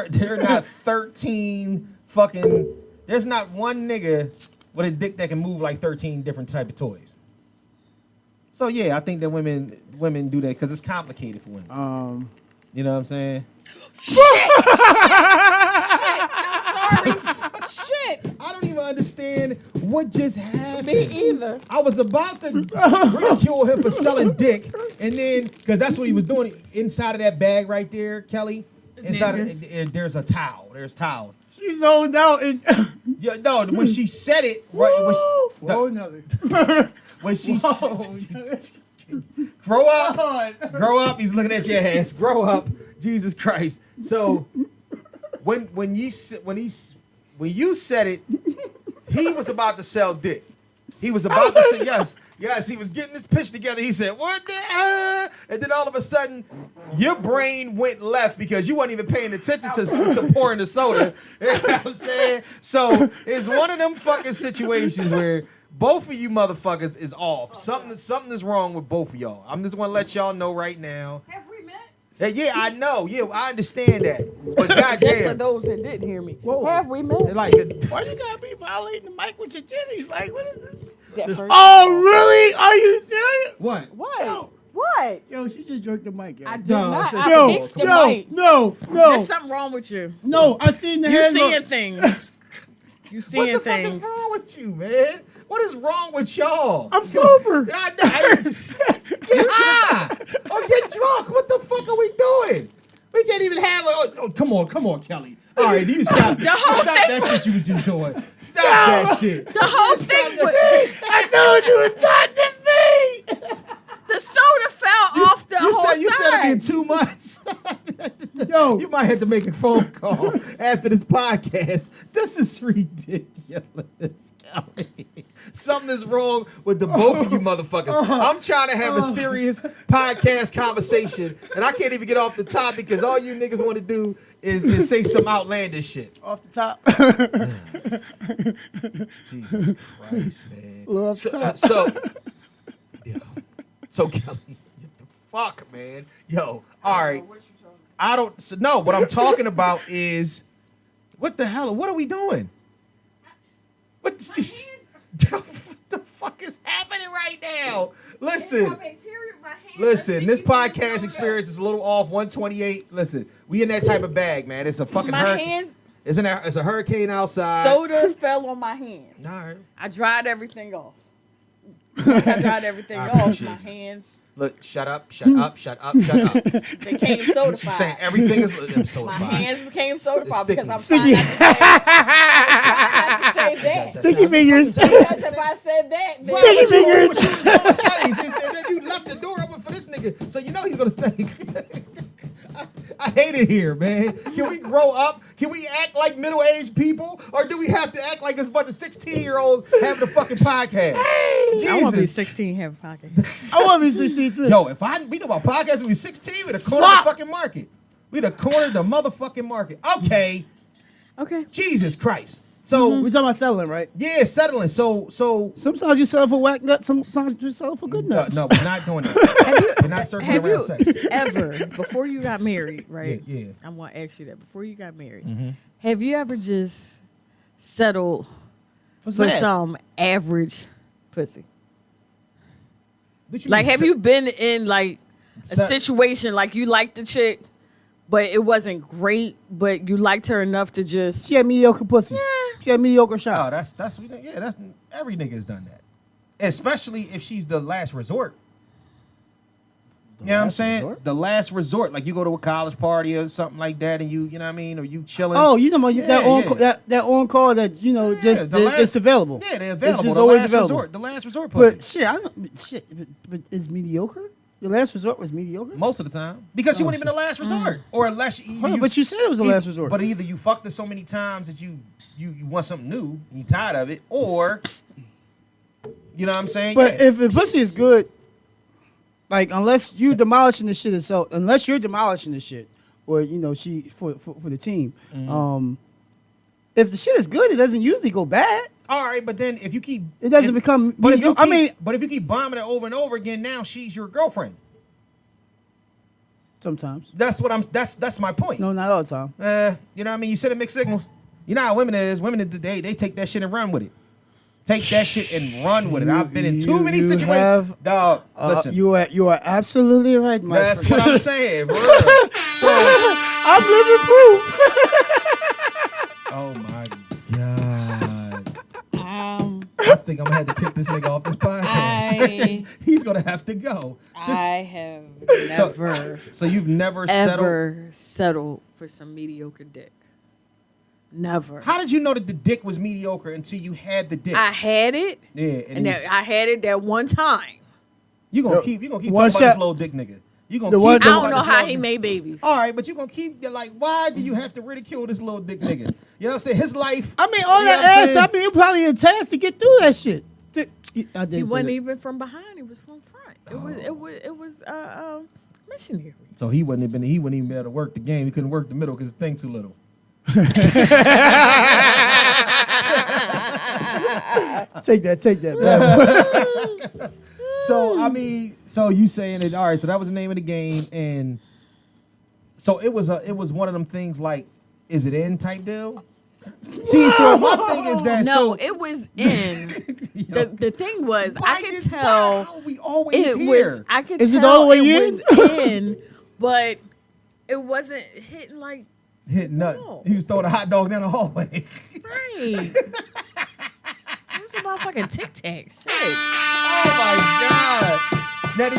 they're not 13 fucking, there's not one nigga with a dick that can move like 13 different type of toys. So yeah, I think that women do that because it's complicated for women. You know what I'm saying? Shit. I don't even understand what just happened. Me either. I was about to ridicule him for selling dick, and then because that's what he was doing inside of that bag right there, Kelly. Inside of there's a towel. There's towel. She's zoned out. And Yeah, no, when she said it, right? When she grow up. He's looking at your ass. Grow up, Jesus Christ. So when you said it, he was about to sell dick. He was about to say yes. He was getting his pitch together. He said, "What the?" And then all of a sudden, your brain went left because you weren't even paying attention to pouring the soda. You know what I'm saying? So it's one of them fucking situations where both of you motherfuckers is off. Something is wrong with both of y'all. I'm just gonna let y'all know right now. Have we met? Yeah, I know. Yeah, I understand that. But Just for goddamn, those that didn't hear me. Whoa. Have we met? like, why you gotta be violating the mic with your titties? Like, what is this? That first- Oh, really? Are you serious? what? What? Yo. What? Yo, she just jerked the mic. Yo. I did No, not. it's- I Yo, fixed the no, mic. no, There's something wrong with you. no. I seen the You hands. seeing things. You What seeing the fuck things. is wrong with you, man? What is wrong with y'all? I'm sober. Get high or get drunk. What the fuck are we doing? We can't even have it. Oh, come on, Kelly. All right, you stop. whole Stop thing- that shit you was just doing. Stop that shit. The whole thing was I told you it's not just me. the soda fell off the whole You said side. it in 2 months. Yo, You might have to make a phone call after this podcast. This is ridiculous, Kelly. Something is wrong with the both of you motherfuckers. I'm trying to have a serious podcast conversation, and I can't even get off the topic because all you niggas want to do is say some outlandish shit. off the top. Jesus Christ, man. Off the top. So Kelly, what the fuck, man? Yo, all right. I don't no. What I'm talking about is what the hell? What are we doing? What the fuck is happening right now? Listen, this podcast experience is a little off. 128. Listen, we in that type of bag, man. It's a fucking My hurricane. hands, It's a hurricane outside. soda fell on my hands. All right. I dried everything off. Once I dried everything I off, appreciate my you. hands Look, shut up. Shut up. became soda She's saying everything is soda My hands became soda It's because I'm sticky. trying not to say that. Sticky fingers. Because if I said that, then Sticky fingers. What you was gonna say? And then you left the door open for this nigga, so you know he's gonna stay. I hate it here, man. Can we grow up? Can we act like middle-aged people, or do we have to act like it's a bunch of 16-year-olds having a fucking podcast? I want to be Jesus. 16 have a podcast. I want to be 16 too. Yo, if we know about podcasts when we 16, we'd have cornered the fucking market. We'd have cornered the motherfucking market. Okay, Okay. Jesus Christ. So We talking about settling, right? yeah, settling. So Sometimes you sell for whack nuts. Sometimes you sell for good nuts. no, we're not doing that. We're not circling Have around you sex. ever, before you got married, right? Yeah. I'm going to ask you that. Before you got married, Mm-hmm. have you ever just settled For for ass. some average pussy? What Like, mean have you been in, like, a Set- situation, like, you liked the chick, but it wasn't great, but you liked her enough to just... She had mediocre pussy. She had mediocre Oh, shot. that's every nigga's done that. Especially if she's the last resort. You know what I'm last saying? resort? The last resort. Like you go to a college party or something like that, and you know what I mean, or you chilling. Oh, you know about Yeah, that on yeah. that on call that just the last- it's available. Yeah, they're available. It's just the always last available. resort. The last resort pussy. But shit, I don't shit. But it's mediocre. The last resort was mediocre. Most of the time, because you weren't even the last resort, or unless you, Hold on, but you said it was the last resort. But either you fucked it so many times that you want something new, and you tired of it, or you know what I'm saying. But Yeah. if the pussy is good, like unless you demolishing the shit itself, unless you're demolishing the shit, or she for the team. If the shit is good, it doesn't usually go bad. All right, but then if you keep It doesn't become. But if you mediocre. keep, but if you keep bombing it over and over again, now she's your girlfriend. Sometimes. That's what I'm. That's my point. No, not all the time. You know what I mean? You send mixed signals. You know how women is. Women today they take that shit and run with it. Take that shit and run with it. I've been in too many situations. Dog, listen. You are absolutely right, my That's friend. what I'm saying, bro. So, I'm living proof. oh my god. I think I'm gonna have to kick this nigga off this podcast. He's gonna have to go. I have So- never, So you've never settled. ever settled for some mediocre dick. Never. How did you know that the dick was mediocre until you had the dick? I had it, Yeah, and I had it that one time. you gonna keep talking one about shot- this little dick nigga. You gonna The keep one- talking I don't about know this how little he dick- made babies. All right, but you gonna keep like, why do you have to ridicule this little dick nigga? You know what I'm saying? His life. I mean, all you know that what I'm ass. saying? I mean, it probably a task to get through that shit. I did He say wasn't that. even from behind; he was from front. It was missionary. So he wouldn't even be able to work the game. He couldn't work the middle because his thing too little. Take that. So I mean, so you saying it? All right. So that was the name of the game, and so it was one of them things like, is it in type deal? See, so my thing is that No, so, it was in. The thing was, why I could is- tell why are we always it here? was. I could Is it tell all the way it in? was in, but it wasn't hitting like Hit nut. No. He was throwing a hot dog down the hallway. right. It was a motherfucking Tic Tac shit. Oh my god! Now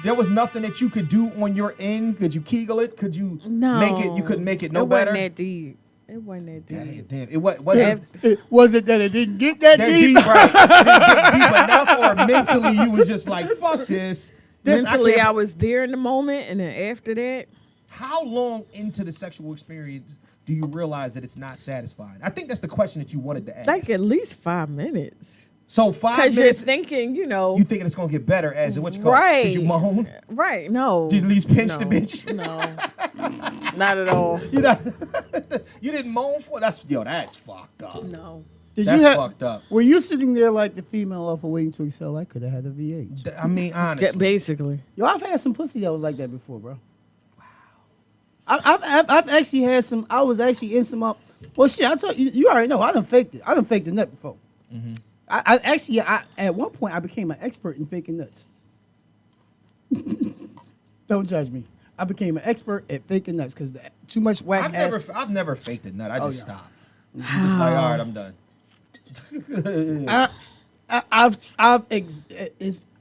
there was nothing that you could do on your end? Could you kegel it? Could you No, make it? You couldn't make it no it better. Wasn't that deep. It wasn't that deep. Damn. It wasn't Was it that it didn't get that that deep? deep, right? It didn't get deep enough, or mentally you was just like, fuck this. Mentally, can't- I was there in the moment, and then after that, How long into the sexual experience do you realize that it's not satisfying? I think that's the question that you wanted to ask. like at least 5 minutes. So 5 Because you're minutes. thinking, You thinking it's gonna get better as in what you call? Right. Did you moan? Right? No. Did you at least pinch the No. bitch? No, not at all. You know, you didn't moan for it? That's fucked up. No. Did That's you have, fucked up. Were you sitting there like the female off of Waiting to Excel? I could have had a VH. I mean, Yeah, honestly. basically. Yo, I've had some pussy that was like that before, bro. Wow. I've actually had some. I was actually in some up. Well, shit, I told you. You already know. I done faked it. I done faked a nut before. I actually, at one point, I became an expert in faking nuts. Don't judge me. I became an expert at faking nuts because too much whack ass. I've never faked a nut. I just yeah. stopped. I'm just like, all right, I'm done.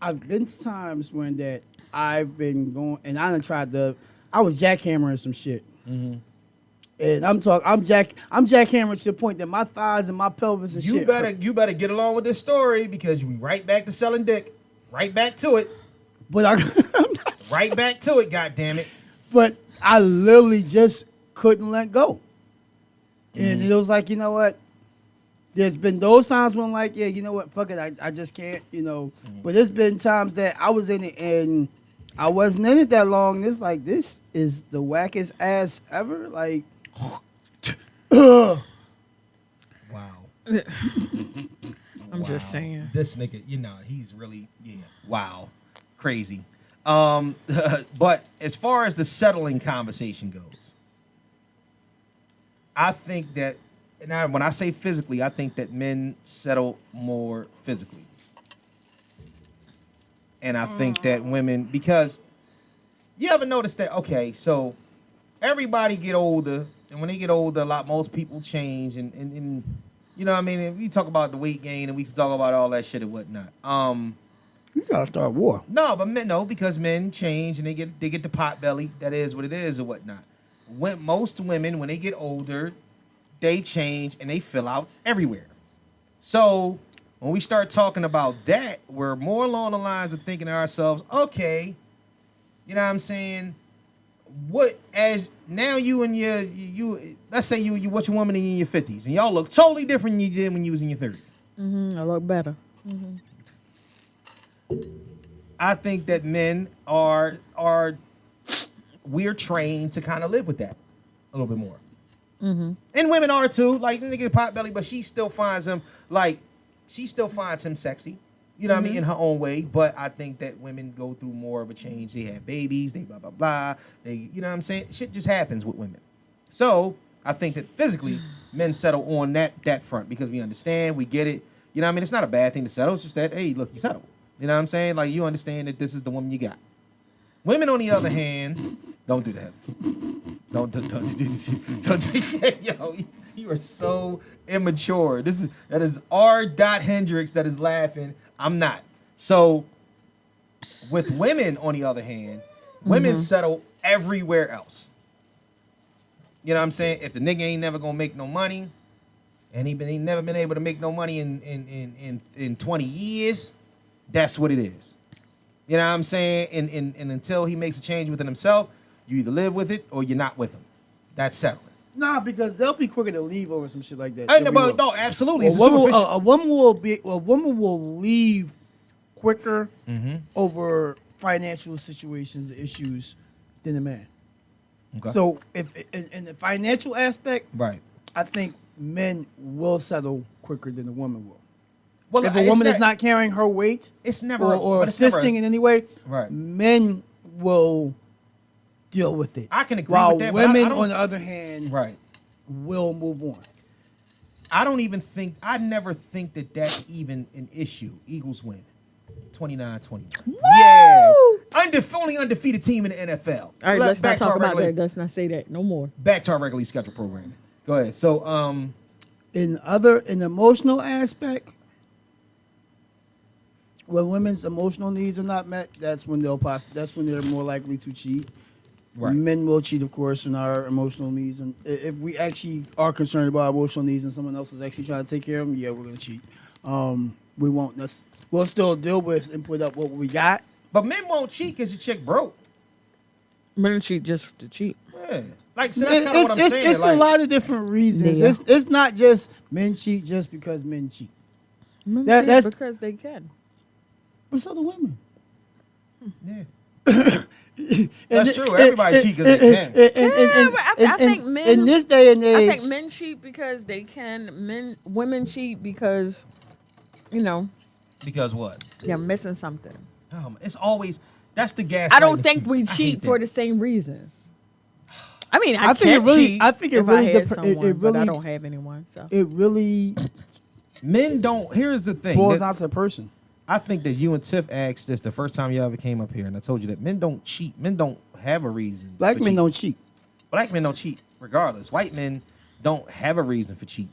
I've been to times when that I've been going and I done tried to. I was jackhammering some shit. And I'm jackhammering to the point that my thighs and my pelvis and You shit. better get along with this story because we right back to selling dick. Right back to it. But I'm not. Right back to it, goddammit. But I literally just couldn't let go. And it was like, you know what? There's been those times when I'm like, yeah, you know what? Fuck it. I just can't, you know. But there's been times that I was in it and I wasn't in it that long. It's like, this is the wackest ass ever. Like, Wow. I'm just saying. This nigga, he's really, wow. Crazy. But as far as the settling conversation goes, I think that, and when I say physically, I think that men settle more physically. And I think that women, because you ever notice that, okay, so everybody get older, and when they get older, most people change, and you know what I mean? And we talk about the weight gain, and we can talk about all that shit and whatnot. You gotta start war. No, but no, because men change and they get the pot belly. That is what it is or whatnot. Most women, when they get older, they change and they fill out everywhere. So when we start talking about that, we're more along the lines of thinking to ourselves, okay, you know what I'm saying? What as now you and you let's say you with your woman in your 50s and y'all look totally different than you did when you was in your 30s. I look better. I think that men are we're trained to kind of live with that a little bit more. And women are too. Like, they get a pot belly, but she still finds him sexy. You know what I mean? In her own way. But I think that women go through more of a change. They have babies, they blah, blah, blah. They, you know what I'm saying? Shit just happens with women. So I think that physically men settle on that front because we understand, we get it. You know what I mean? It's not a bad thing to settle. It's just that, hey, look, you settle. You know what I'm saying? Like, you understand that this is the woman you got. Women, on the other hand, don't do that. Don't yo, you are so immature. That is R. Hendricks that is laughing. I'm not. So, with women, on the other hand, women settle everywhere else. You know what I'm saying? If the nigga ain't never gonna make no money, and he never been able to make no money in 20 years, that's what it is. You know what I'm saying? And until he makes a change within himself, you either live with it or you're not with him. That's settling. Nah, because they'll be quicker to leave over some shit like that. I know, but no, absolutely. A woman will leave quicker over financial situations, issues, than a man. Okay. So if in the financial aspect, Right. I think men will settle quicker than a woman will. Well, If a woman is not carrying her weight, it's never or assisting in any way, Right. men will deal with it. I can agree while with that, but I women, don't- on the other hand, Right. will move on. I never think that that's even an issue. Eagles win 29-21. Woo! Yeah. Only undefeated team in the NFL. All right, let's not Back to talk our about regular- that. Let's not say that no more. Back to our regularly scheduled programming. Go ahead. So, In emotional aspect, when women's emotional needs are not met, that's when they're more likely to cheat. Right. Men will cheat, of course, in our emotional needs, and if we actually are concerned about our emotional needs, and someone else is actually trying to take care of them, yeah, we're gonna cheat. We won't. We'll still deal with and put up what we got. but men won't cheat because your chick broke. Men cheat just to cheat. Yeah. Like, so that's kind of what I'm saying. It's like, a lot of different reasons. Yeah. It's not just men cheat just because men cheat. Men That- cheat that's- because they can. But so do women. Yeah. That's true. Everybody cheat because they can. I think men. in this day and age, I think men cheat because they can. Women cheat because, Because what? they're missing something. It's always, that's the gas. I don't think we cheat for the same reasons. I mean, I think can't it really- cheat I think it if really I had dep- someone, it but I really- don't have anyone. So it really Men don't, here's the thing. boils that- down to the person. I think that you and Tiff asked this the first time you ever came up here, and I told you that men don't cheat. Men don't have a reason. Black for men cheating. don't cheat. Black men don't cheat, regardless. White men don't have a reason for cheating.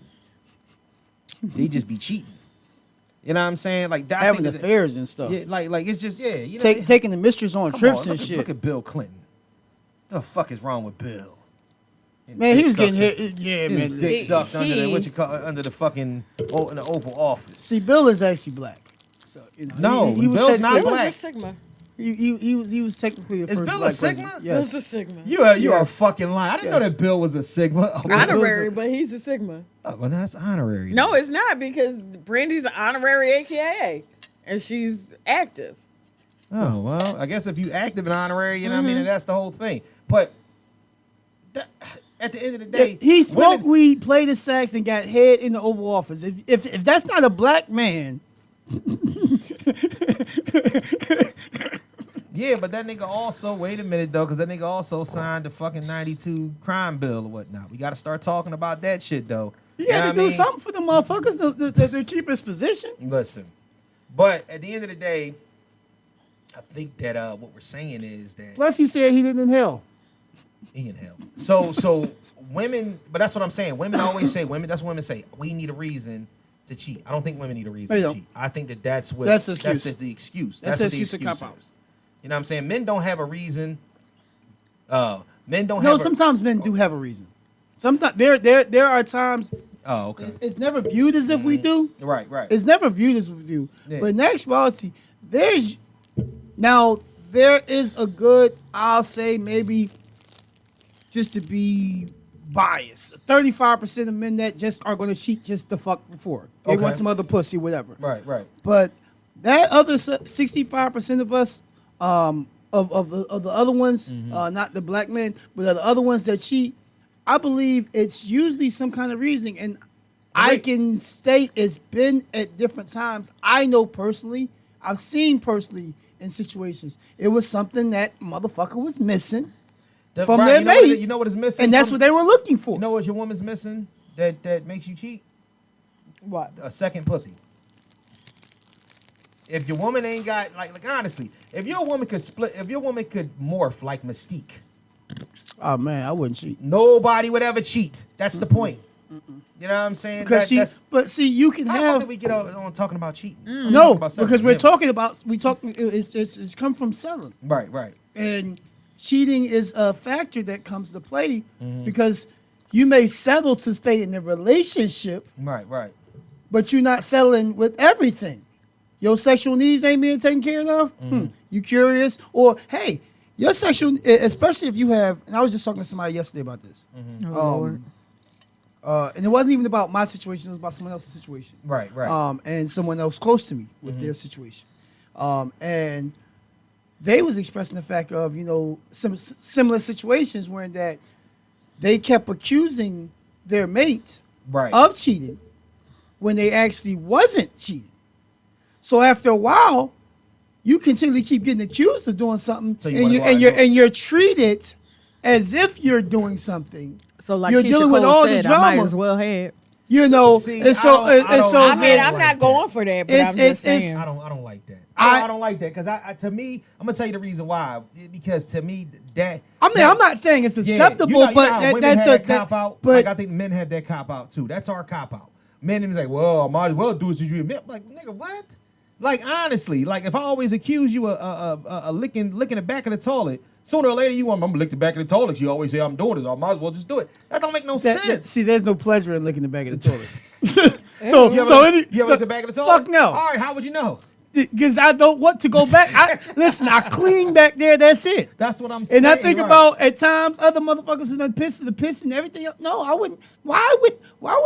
They just be cheating. You know what I'm saying? Like, I Having think that- affairs and stuff. Yeah, like it's just, yeah. You know, Taking the mistress on come trips on, and look, shit. Look at Bill Clinton. The fuck is wrong with Bill? And Man, he dick was getting sucks- hit. Yeah, His man. dick sucked under the he- what you call under the fucking in the Oval Office. See, Bill is actually black. So No, he was Bill's not technically- black. Sigma. He was technically the Is first Bill a black Sigma? president. Bill's a Yes. Sigma. You are Yes. fucking lying. I didn't know Yes. that Bill was a Sigma. Honorary, but he's a Sigma. Oh, well, that's honorary. No, it's not because Brandy's an honorary AKA, and she's active. Oh, well, I guess if you active and honorary, you know what I mean, and that's the whole thing. But at the end of the day, He smoked women- weed, played the sax, and got head in the Oval Office. If that's not a black man, Yeah, but that nigga also, wait a minute though, because that nigga also signed the fucking 92 crime bill or whatnot. We got to start talking about that shit though. he You know had what to I do mean? something for the motherfuckers to keep his position. Listen, but at the end of the day, I think that what we're saying is that Plus, he said he didn't inhale. he in hell. So women, but that's what I'm saying. Women always say, that's what women say. We need a reason to cheat. I don't think women need a reason They to don't. cheat. I think that's what That's the excuse. that's the excuse. That's That's the what the excuse to excuse cop out. is. You know what I'm saying? Men don't have a reason. Men don't No, have sometimes men do have a reason. Sometimes there are times Oh, okay. it's never viewed as if we do. Right. It's never viewed as we do. Yeah. But in actuality, there is a good, I'll say maybe, just to be biased, 35% of men that just are going to cheat just the fuck before. They Okay. want some other pussy, whatever. Right. But that other 65% of us, of the other ones, not the black men, but the other ones that cheat, I believe it's usually some kind of reasoning. And I Wait. can state it's been at different times. I know personally, I've seen personally in situations, it was something that motherfucker was missing from their mate. You know what is missing? And that's what they were looking for. You know what your woman's missing that makes you cheat? What? A second pussy. If your woman ain't got like honestly, if your woman could morph like Mystique, Oh man, I wouldn't cheat. nobody would ever cheat. That's the point. You know what I'm saying? Because but see, you can how the fuck have did we get on talking about cheating? no, We're talking about sex because with we're him. talking about it's come from selling. Right. And cheating is a factor that comes to play Mm-hmm. because you may settle to stay in a relationship, Right. but you're not settling with everything. Your sexual needs ain't being taken care of. Mm-hmm. You curious? Or, hey, your sexual, especially if you have, and I was just talking to somebody yesterday about this. Mm-hmm. Oh, Lord. And it wasn't even about my situation, it was about someone else's situation. Right. And someone else close to me with their situation. And they was expressing the fact of, similar situations where that they kept accusing their mate Right. of cheating when they actually wasn't cheating. So after a while, you continually keep getting accused of doing something, So you and wanna you go out and do it. and you're treated as if you're doing something. So like You're Keisha dealing with Cole all the said, I might drama. as well have. See, and so I don't- and so I mean, don't I'm like not that. going for that, but It's- I'm it's- just saying. I don't like that. I- I don't like that because to me, I'm gonna tell you the reason why. Because to me, that I mean, I'm not saying it's acceptable, you know but how women that's have a that cop out. But Like I think men have that cop out too. That's our cop out. Men is like, well, I might as well do it since you admit. Like, nigga, what? Like honestly, like if I always accuse you of licking the back of the toilet, sooner or later you want I'm gonna lick the back of the toilet. You always say I'm doing it. I might as well just do it. That don't make no sense. see, there's no pleasure in licking the back of the toilet. so You ever, so lick the back of the toilet? fuck no. All right, how would you know? Because I don't want to go back. I clean back there. That's it. That's what I'm saying. And I think right. about at times other motherfuckers who done piss and everything else. No, I wouldn't. Why would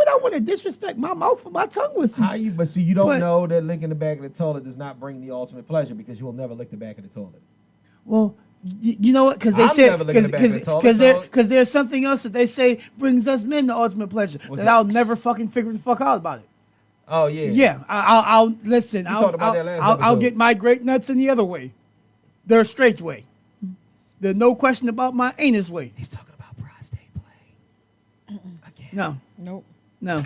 I want to disrespect my mouth or my tongue with some How shit? you? But see, you don't But- know that licking the back of the toilet does not bring the ultimate pleasure because you will never lick the back of the toilet. Well, you know what? Because they I'm said never licking the back of the toilet, so- because there's something else that they say brings us men the ultimate pleasure What's that that? I'll never fucking figure the fuck out about it. Oh yeah. Yeah, I'll listen. talked about that last I'll episode. get my great nuts in the other way, the straight way. There's no question about my anus way. He's talking about prostate play. Again. No, Nope. no,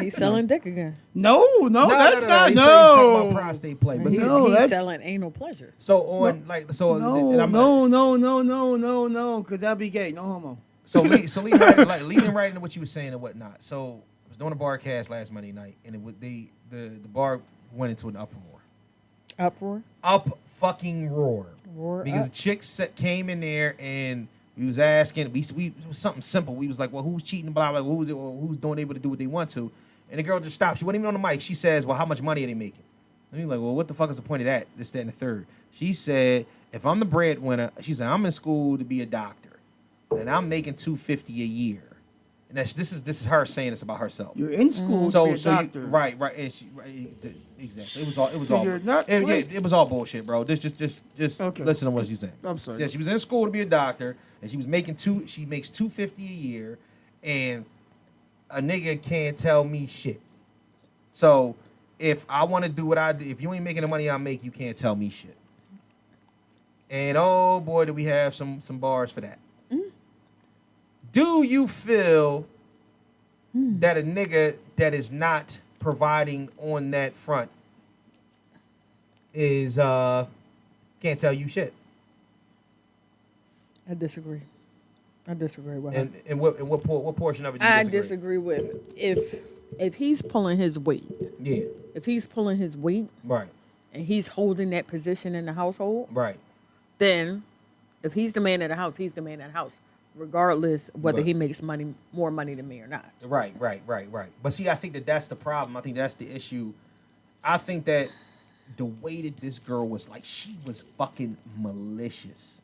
He's selling dick again. no, that's not. He's talking about No, prostate play. But He's, see, No, he's that's- selling anal pleasure. so on like so. and I'm no, because that'd be gay. No homo. So leading right into what you were saying and whatnot. So I was doing a bar cast last Monday night, and it would the bar went into an uproar. Uproar. Up fucking roar. Roar Because up. the chick came in there and we was asking, we it was something simple. We was like, well, who's cheating? Blah blah. Who's it? Or who's doing able to do what they want to? And the girl just stopped. She wasn't even on the mic. She says, well, how much money are they making? And he's like, well, what the fuck is the point of that? This, that, and the third. She said, if I'm the breadwinner, she said, I'm in school to be a doctor, and I'm making $250 a year. And this is her saying this about herself. You're in school to be a doctor. Right, and she exactly. It was all. you're not- It was all bullshit, bro. Just Okay. listen to what she's saying. I'm sorry. She said she was in school to be a doctor, and she was making She makes $250 a year, and a nigga can't tell me shit. So if I want to do what I do, if you ain't making the money I make, you can't tell me shit. And oh boy, do we have some bars for that. Do you feel that a nigga that is not providing on that front is can't tell you shit? I disagree. I disagree with her. And what portion of it do you I disagree? disagree with if if he's pulling his weight, Yeah. if he's pulling his weight Right. and he's holding that position in the household, Right. then if he's the man of the house, he's the man of the house, regardless whether Right. he makes more money than me or not. Right. But see, I think that's the problem. I think that's the issue. I think that the way that this girl was like, she was fucking malicious.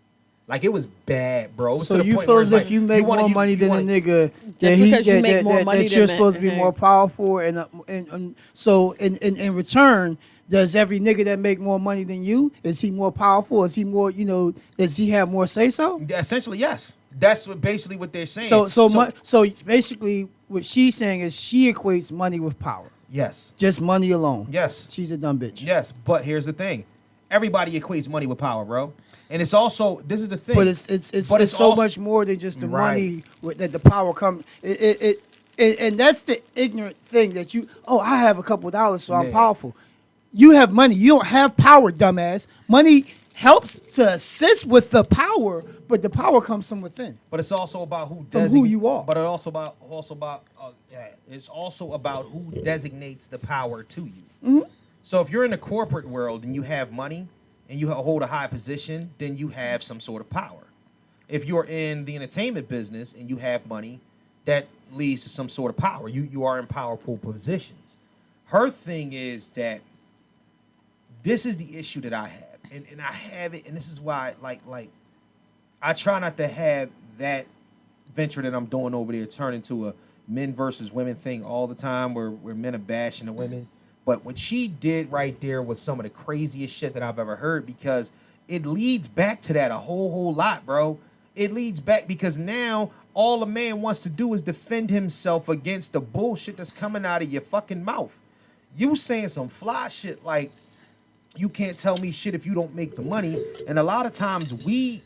Like it was bad, bro. It was So to the you point feel where as it's if like, you make wanna- more money than wanna- a nigga that because you make more money that you're than supposed to be that, more powerful, and so in return, does every nigga that make more money than you, is he more powerful? Is he more, does he have more say so? Essentially, yes. That's basically what they're saying. So basically, what she's saying is she equates money with power, yes, just money alone. yes, She's a dumb bitch. yes. But here's the thing: everybody equates money with power, bro. And it's also, this is the thing. But it's But so also- much more than just the Right. money that the power comes. And that's the ignorant thing that I have a couple dollars, so I'm Yeah. powerful. You have money. You don't have power, dumbass. Money helps to assist with the power, but the power comes from within. But it's also about who From who you are. But it it's also about who designates the power to you. Mm-hmm. So if you're in the corporate world and you have money and you hold a high position, then you have some sort of power. If you're in the entertainment business and you have money, that leads to some sort of power. You are in powerful positions. Her thing is that this is the issue that I have, and I have it, and this is why, like I try not to have that venture that I'm doing over there turn into a men versus women thing all the time, where men are bashing the women. But what she did right there was some of the craziest shit that I've ever heard, because it leads back to that a whole lot, bro. It leads back because now all a man wants to do is defend himself against the bullshit that's coming out of your fucking mouth. You saying some fly shit like, you can't tell me shit if you don't make the money. And a lot of times we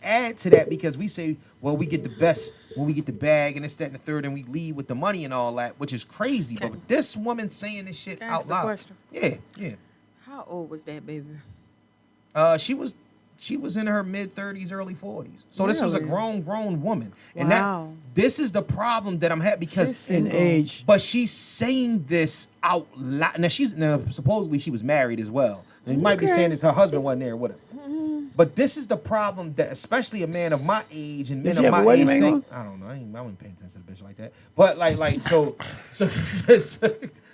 add to that because we say, well, we get the best when we get the bag and it's that and the third, and we lead with the money and all that, which is crazy. Okay. But this woman saying this shit Can I out ask a loud. question? Yeah. How old was that baby? She was in her mid-30s, early 40s. So this was a Really? grown woman. And Wow. this is the problem that I'm having, because She's In single. age. but she's saying this out loud. Now supposedly she was married as well. And you might be Okay. saying this, her husband wasn't there with her. But this is the problem that, especially a man of my age and men Did she of have a my wedding age ring think, I don't know. I wasn't paying attention to the bitch like that. But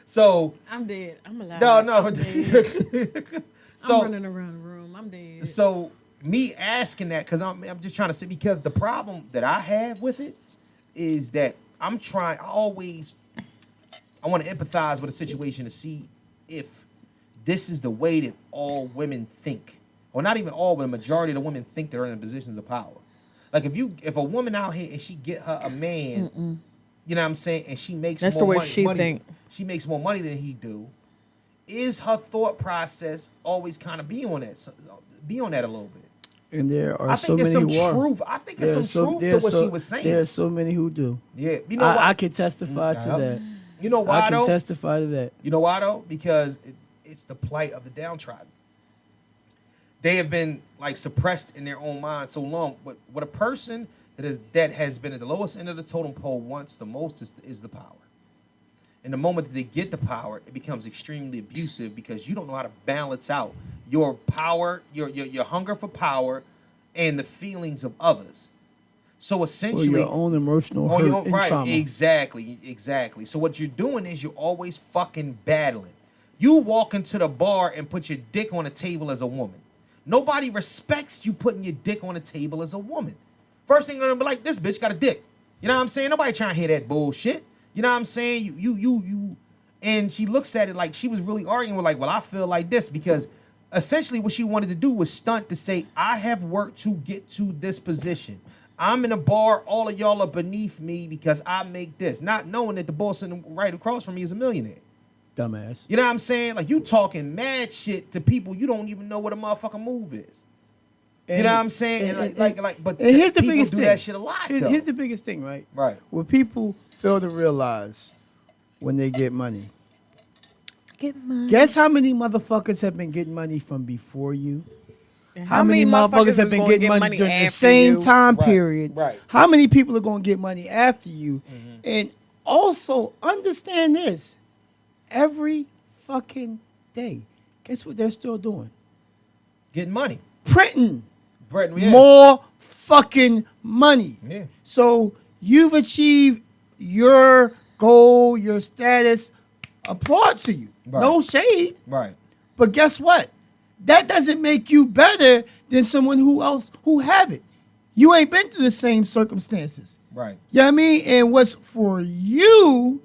so I'm dead. I'm alive. no. I'm dead. So I'm running around the room. I'm dead. so me asking that, because I'm just trying to see, because the problem that I have with it is that I want to empathize with a situation to see if this is the way that all women think. Or not even all, but the majority of the women think they're in positions of power. Like if a woman out here and she get her a man, you know what I'm saying, and she makes That's more the way money, she think. she makes more money than he do, is her thought process always kind of be on that a little bit? And there are I so think there's many some who are. truth. I think there's some truth to there's what so- she was saying. There are so many who do. Yeah, you know what? I can testify to Yeah. that. You know why I can though? testify to that. You know why though? Because it's the plight of the downtrodden. They have been like suppressed in their own mind so long. But what a person that has been at the lowest end of the totem pole wants the most is the power. And the moment that they get the power, it becomes extremely abusive, because you don't know how to balance out your power, your hunger for power, and the feelings of others. So Or essentially, your own emotional on hurt your own, and right, trauma. exactly. So what you're doing is you're always fucking battling. You walk into the bar and put your dick on the table as a woman. Nobody respects you putting your dick on the table as a woman. First thing they're gonna be like, this bitch got a dick. You know what I'm saying? Nobody trying to hear that bullshit. You know what I'm saying? You. And she looks at it like she was really arguing with, like, well, I feel like this, because essentially what she wanted to do was stunt to say, I have worked to get to this position. I'm in a bar, all of y'all are beneath me because I make this, not knowing that the boss sitting right across from me is a millionaire. Dumbass. You know what I'm saying? Like, you talking mad shit to people you don't even know what a motherfucking move is. You know what I'm saying? But and here's the people biggest do thing. that shit a lot, though. Here's the biggest thing, right? Right. What people fail to realize when they get money. Get money. Guess how many motherfuckers have been getting money from before you? And How many motherfuckers have is been gonna getting get money during the after same you? time Right, period? right. How many people are going to get money after you? And also understand this. Every fucking day, guess what they're still doing? Getting money. Printing Bread, yeah. more fucking money. Yeah. So you've achieved your goal, your status. Applaud to you. Right. No shade. Right. But guess what? That doesn't make you better than someone who haven't. You ain't been through the same circumstances. Right. You know what I mean? And what's for you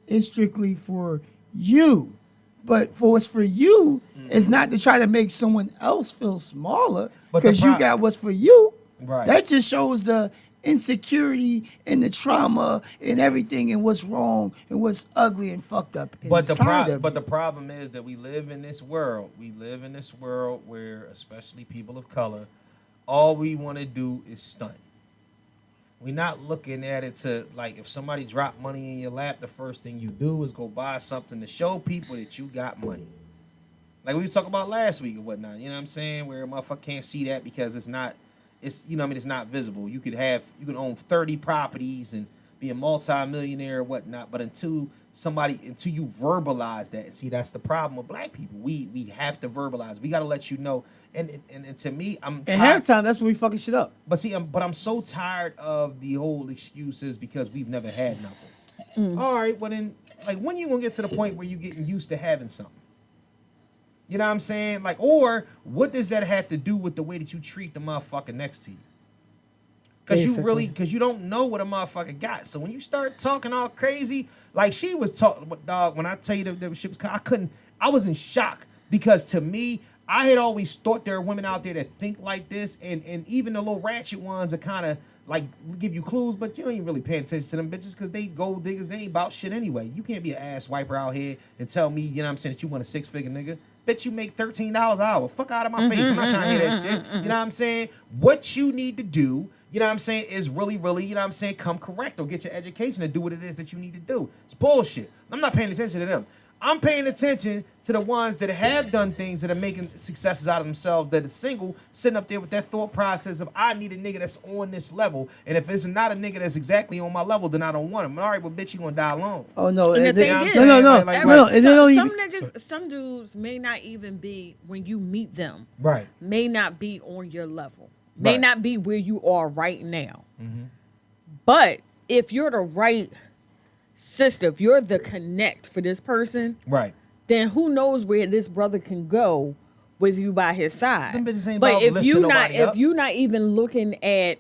is strictly for you. But for what's for you is not to try to make someone else feel smaller But the because you pro- got what's for you. Right. That just shows the insecurity and the trauma and everything and what's wrong and what's ugly and fucked up inside of But you. the problem is that we live in this world. We live in this world where, especially people of color, all we want to do is stunt. We're not looking at it to, like, if somebody drop money in your lap, the first thing you do is go buy something to show people that you got money. Like we were talking about last week or whatnot, you know what I'm saying? Where a motherfucker can't see that because it's not, you know what I mean, it's not visible. You can own 30 properties and be a multi-millionaire or whatnot, but until you verbalize that, and see, that's the problem with black people. We have to verbalize. We got to let you know. And to me, I'm And tired. half time, that's when we fucking shit up. But see, I'm so tired of the whole excuses because we've never had nothing. All right, well then, like, when you gonna get to the point where you getting used to having something? You know what I'm saying? Like, or what does that have to do with the way that you treat the motherfucker next to you? Because you don't know what a motherfucker got. So when you start talking all crazy, like she was talking, dog. When I tell you that shit was, I was in shock because to me, I had always thought there are women out there that think like this, and even the little ratchet ones are kind of like give you clues, but you ain't really paying attention to them bitches because they gold diggers. They ain't about shit anyway. You can't be an ass wiper out here and tell me, you know what I'm saying, that you want a 6-figure nigga. Bet you make $13 an hour. Fuck out of my face. I'm not trying to hear that shit. You know what I'm saying? What you need to do, you know what I'm saying, is really, really, you know what I'm saying, come correct or get your education to do what it is that you need to do. It's bullshit. I'm not paying attention to them. I'm paying attention to the ones that have done things that are making successes out of themselves, that are single, sitting up there with that thought process of, I need a nigga that's on this level. And if it's not a nigga that's exactly on my level, then I don't want him. All right, well, bitch, you gonna die alone. Oh, no. And the and thing then- is, no. And they don't some even- niggas, some dudes may not even be, when you meet them, Right. may not be on your level, may Right. not be where you are right now. But if you're the right sister, if you're the connect for this person, Right. then who knows where this brother can go with you by his side. Them bitches ain't but about if lifting you not nobody if up. you not even looking at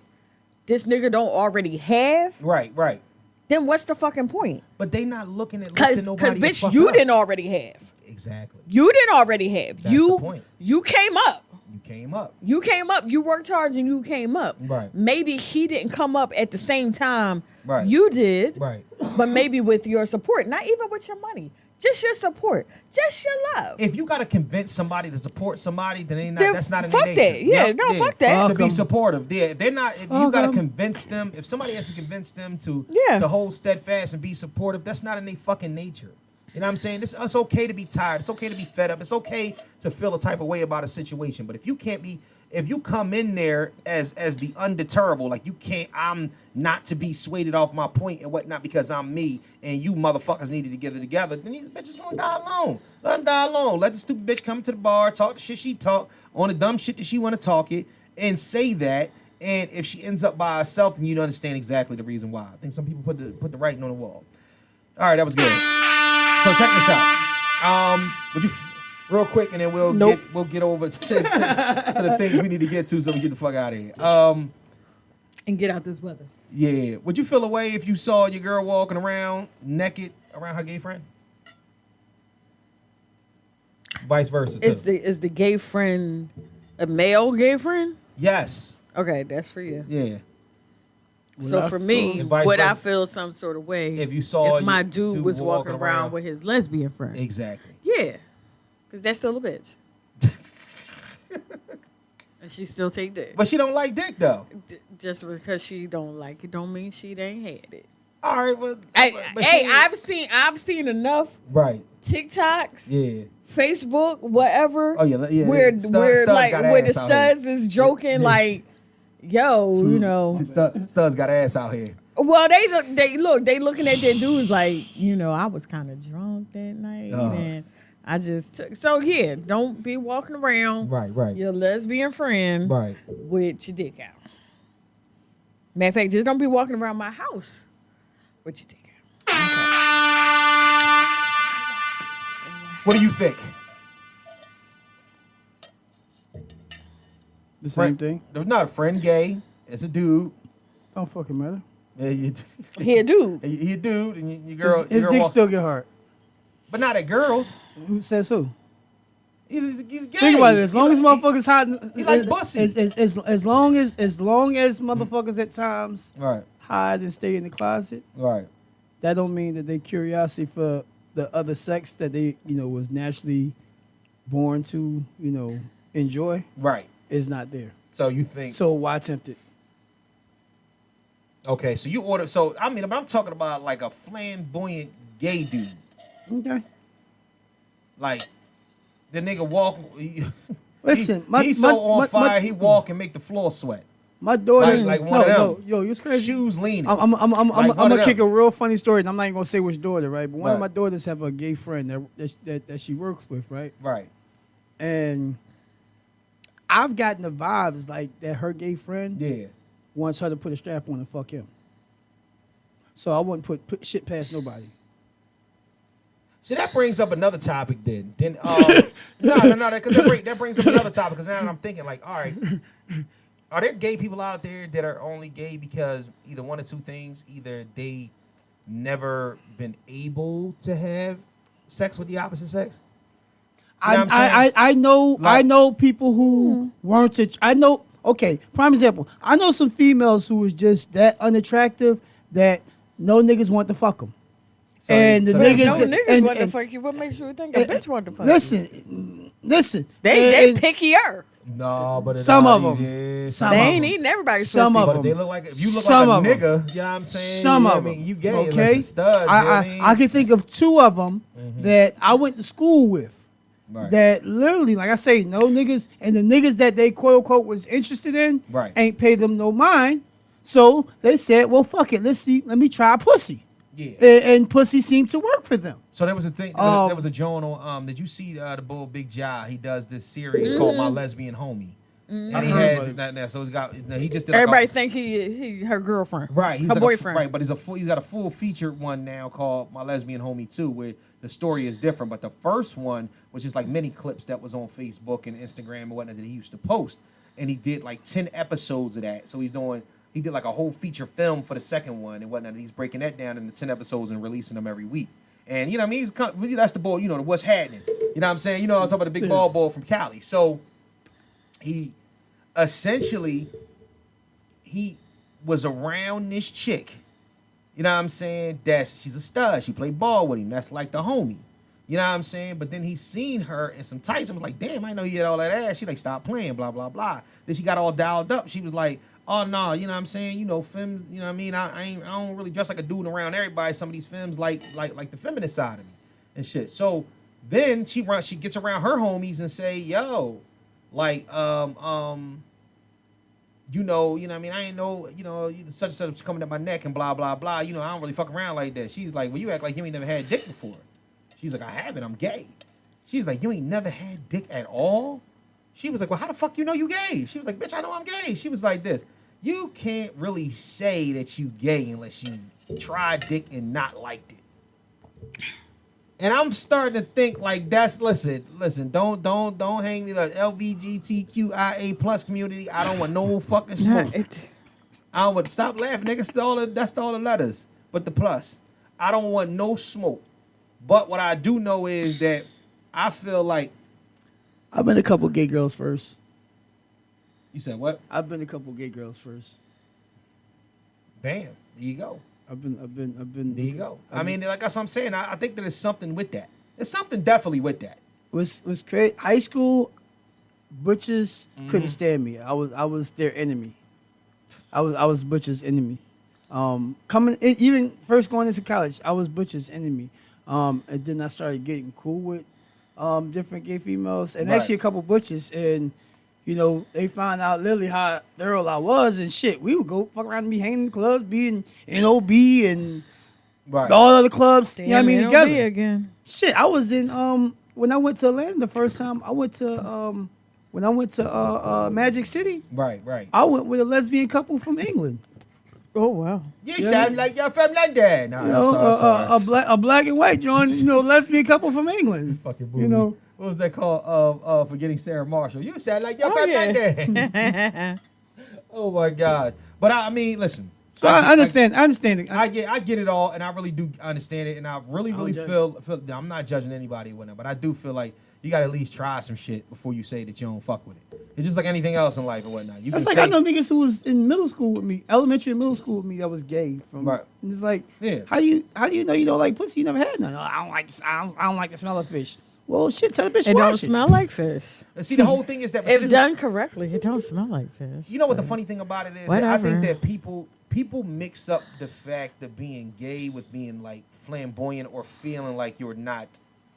this nigga don't already have, Right. then what's the fucking point? But they not looking at Cause lifting nobody the bitch, fuck you up. didn't already have. Exactly. You didn't already have. That's the point. You came up. You came up. You came up. You worked hard and you came up. Right. Maybe he didn't come up at the same time Right. you did. Right. But maybe with your support, not even with your money, just your support, just your love. If you gotta convince somebody to support somebody, then they not. Then That's not in fuck their nature. that. Yeah, no, fuck that. To Fuck be 'em. supportive. Yeah, if they're not. If you Fuck gotta 'em. convince them, if somebody has to convince them to Yeah. to hold steadfast and be supportive, that's not in their fucking nature. You know what I'm saying? It's okay to be tired. It's okay to be fed up. It's okay to feel a type of way about a situation. But if you can't be, if you come in there as the undeterrable, like you can't, I'm not to be swayed off my point and whatnot because I'm me and you motherfuckers need to get it together, then these bitches gonna die alone. Let them die alone. Let the stupid bitch come to the bar, talk the shit she talk, on the dumb shit that she want to talk it, and say that. And if she ends up by herself, then you understand exactly the reason why. I think some people put the writing on the wall. All right, that was good. So check this out. Would you real quick, and then we'll get over to the things we need to get to, so we get the fuck out of here. And get out this weather. Yeah. Would you feel a way if you saw your girl walking around naked around her gay friend? Vice versa. Too. Is the gay friend a male gay friend? Yes. Okay, that's for you. Yeah. So I for feel- me, And vice would I versa. feel some sort of way If you saw if my your dude was walking around with his lesbian friend? Exactly. Yeah, because that's still a bitch. And she still take dick. But she don't like dick though. Just because she don't like it, don't mean she ain't had it. All right. Well. but Hey, she- I've seen enough Right. TikToks, Yeah. Facebook, whatever. Oh, yeah, Where Studs like got where the ass out here. studs is joking like, yo, you know, Studs got ass out here. Well, they looking at their dudes like, I was kind of drunk that night, and I just took. So yeah, don't be walking around, Right. your lesbian friend, Right. with your dick out. Matter of fact, just don't be walking around my house with your dick out. What do you think? The same thing. Not a friend gay. It's a dude. Don't fucking matter. Yeah, He a dude. He a dude, and your girl. His your girl dick walks- still get hard. But not at girls. Who says who? He's gay. Think about it. As long as motherfuckers hide, he like pussy. As long as motherfuckers at times Right. hide and stay in the closet, Right. that don't mean that their curiosity for the other sex that they was naturally born to enjoy Right. is not there. So you think? So why tempt it? Okay. So you order. So I mean, but I'm talking about like a flamboyant gay dude. Okay. Like the nigga walk. Listen, he's so on fire. He walk and make the floor sweat. My daughter, Like one of them. no, yo, you're crazy. Shoes leaning. I'm Like one gonna of kick them. a real funny story, and I'm not even gonna say which daughter, right? But one of Right. my daughters have a gay friend that she works with, right? Right. And I've gotten the vibes like that her gay friend Yeah. wants her to put a strap on and fuck him. So I wouldn't put shit past nobody. So that brings up another topic then. No, because that brings up another topic. Because now I'm thinking like, all right, are there gay people out there that are only gay because either one or two things? Either they never been able to have sex with the opposite sex. You know what I'm saying? I know Like- people who weren't. I know. Okay, prime example. I know some females who was just that unattractive that no niggas want to fuck them. So- And the so niggas, No that- niggas and- want to and- fuck you. What makes you think a bitch want to fuck you? Listen. They and- pickier. No, but it's Some all of these- them. yeah, Some They of ain't them. eating everybody's Some pussy. of But them. if they look like if you look Some like a of them. nigga, you know what I'm saying? Some you know of what I them. mean, you gay, okay. unless you're studs, you know what I mean? I can think of two of them that I went to school with. Right. That literally, like I say, no niggas, and the niggas that they quote unquote was interested in, Right. ain't paid them no mind. So they said, well, fuck it, let me try pussy. Yeah. And pussy seemed to work for them. So there was a thing. There was a joint on. Did you see the bull Big Ja? He does this series called My Lesbian Homie, and he has that now. So he's got. He just did. Everybody like think he her girlfriend. right. He's her like boyfriend. right, but he's got a full featured one now called My Lesbian Homie 2, where the story is different. But the first one was just like mini clips that was on Facebook and Instagram and whatnot that he used to post, and he did like 10 episodes of that. So he did like a whole feature film for the second one and whatnot. And he's breaking that down into 10 episodes and releasing them every week. And you know what I mean? That's the boy, the what's happening. You know what I'm saying? I'm talking about the big bald boy from Cali. So he essentially, he was around this chick. You know what I'm saying? She's a stud. She played ball with him. That's like the homie. You know what I'm saying? But then he seen her in some tights. I was like, damn, I know you had all that ass. She like, stop playing, blah, blah, blah. Then she got all dialed up. She was like, oh no, you know what I'm saying? Femmes, you know what I mean? I don't really dress like a dude around everybody. Some of these femmes like the feminine side of me and shit. So then she gets around her homies and say, yo, like, you know what I mean? I ain't know, such and such coming at my neck and blah, blah, blah. I don't really fuck around like that. She's like, well, you act like you ain't never had dick before. She's like, I haven't, I'm gay. She's like, you ain't never had dick at all? She was like, well, how the fuck you know you gay? She was like, bitch, I know I'm gay. She was like this. You can't really say that you gay unless you tried dick and not liked it. And I'm starting to think like listen, don't hang me like LGBTQIA plus community. I don't want no fucking smoke. I don't want stop laughing, nigga. That's all the letters. But the plus. I don't want no smoke. But what I do know is that I feel like I've been a couple gay girls first. you said what? I've been a couple gay girls first. Bam. There you go. I've been. There you go. I mean, like that's what I'm saying. I think that there's something with that. There's something definitely with that. Was great. High school, butchers couldn't stand me. I was their enemy. I was butcher's enemy. Even first going into college, I was butcher's enemy. And then I started getting cool with different gay females and Right. actually a couple butchers, and you know, they found out literally how thorough I was and shit. We would go fuck around and be hanging in the clubs, be in NOB and Right. all other clubs. You know what I mean? Damn, Together. NOB again. Shit, I was in when I went to Atlanta the first time. I went to Magic City. Right. I went with a lesbian couple from England. Oh wow. You Yeah. sound like you're from London. No, You know, sorry. a black and white John, you know, lesbian couple from England. Fucking You know, what was that called? Forgetting Sarah Marshall. You sound like you're from London. Oh my God. But I mean, listen. so I understand. I understand it. I get it all, and I really do understand it, and I really judge. feel. I'm not judging anybody with it, but I do feel like you got to at least try some shit before you say that you don't fuck with it. It's just like anything else in life and whatnot. You That's can like say, I know niggas who was in middle school with me, elementary and middle school with me that was gay. From Right. and it's like, Yeah. how do you know you don't like pussy? You never had none. I don't like the smell of fish. Well, shit, tell the bitch It wash don't it. smell like fish. and see, the whole thing is that If done correctly, it don't smell like fish. you know what the funny thing about it is? That I think Whatever. that people mix up the fact of being gay with being like flamboyant or feeling like you're not,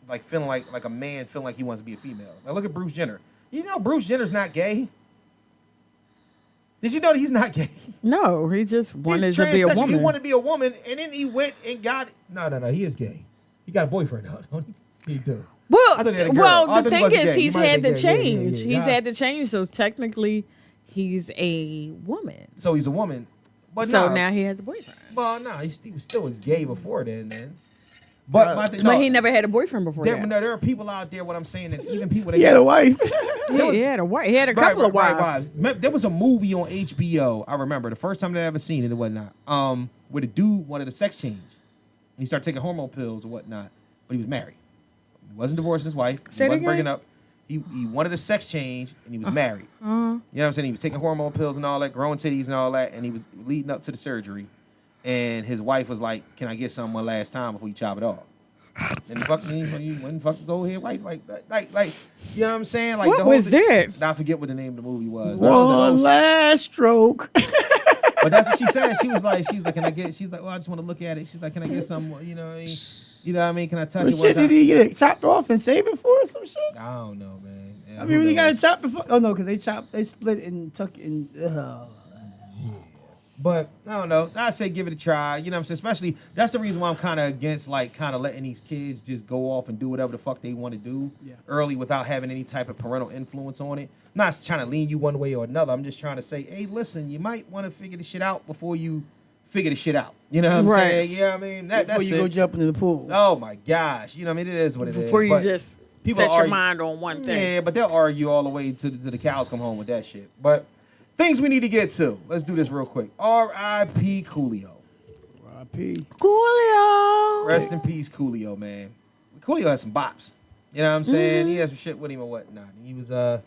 like feeling like a man feeling like he wants to be a female. Now look at Bruce Jenner. You know Bruce Jenner's not gay. Did you know that he's not gay? No, he just wanted He's to be a transsexual. woman. He wanted to be a woman, and then he went and got. No. He is gay. He got a boyfriend now. Don't he? He do. Well, I thought he had a girl. Oh, I well, thought the he thing wasn't is, gay. He he's might have had been to gay. Yeah, change. yeah. He's had to change. So technically, he's a woman. So he's a woman. But So nah. now he has a boyfriend. Well, no, he was still as gay before then. But my thing, But he never had a boyfriend before that. there are people out there. What I'm saying, that even people that He had a wife. He had a wife. He had a couple of wives. There was a movie on HBO. I remember the first time that I ever seen it and whatnot. Where the dude wanted a sex change. He started taking hormone pills and whatnot, but he was married. He wasn't divorcing his wife. Say He it wasn't again? breaking up. He wanted a sex change and he was married. You know what I'm saying? He was taking hormone pills and all that, growing titties and all that, and he was leading up to the surgery. And his wife was like, "Can I get some one last time before you chop it off?" And he went and fucked his old head wife like that. Like, you know what I'm saying? Like What the whole was thing- that? I forget what the name of the movie was. One last stroke. But that's what she said. She's like, "Can I get?" She's like, "Well, I just want to look at it." She's like, "Can I get some? You know what I mean? You know what I mean? Can I touch But it?" shit, one did time? he get it chopped off and save it for or some shit? I don't know, man. Yeah, I mean, when who you got knows? it chopped before. Oh no, because they split and tuck in. But I don't know. I say give it a try. You know what I'm saying? Especially that's the reason why I'm kind of against like kind of letting these kids just go off and do whatever the fuck they want to do early without having any type of parental influence on it. I'm not trying to lean you one way or another. I'm just trying to say, hey, listen, you might want to figure the shit out before you figure the shit out. You know what I'm Right. saying? Yeah, I mean Before that's you it. go jump into the pool. Oh my gosh, you know what I mean? It is what it is. Before you but just people set your argue- mind on one thing. Yeah, but they'll argue all the way to the cows come home with that shit. But things we need to get to. Let's do this real quick. R.I.P. Coolio. R.I.P. Coolio. Rest in peace, Coolio, man. Coolio has some bops. You know what I'm saying? He has some shit with him and whatnot. He was a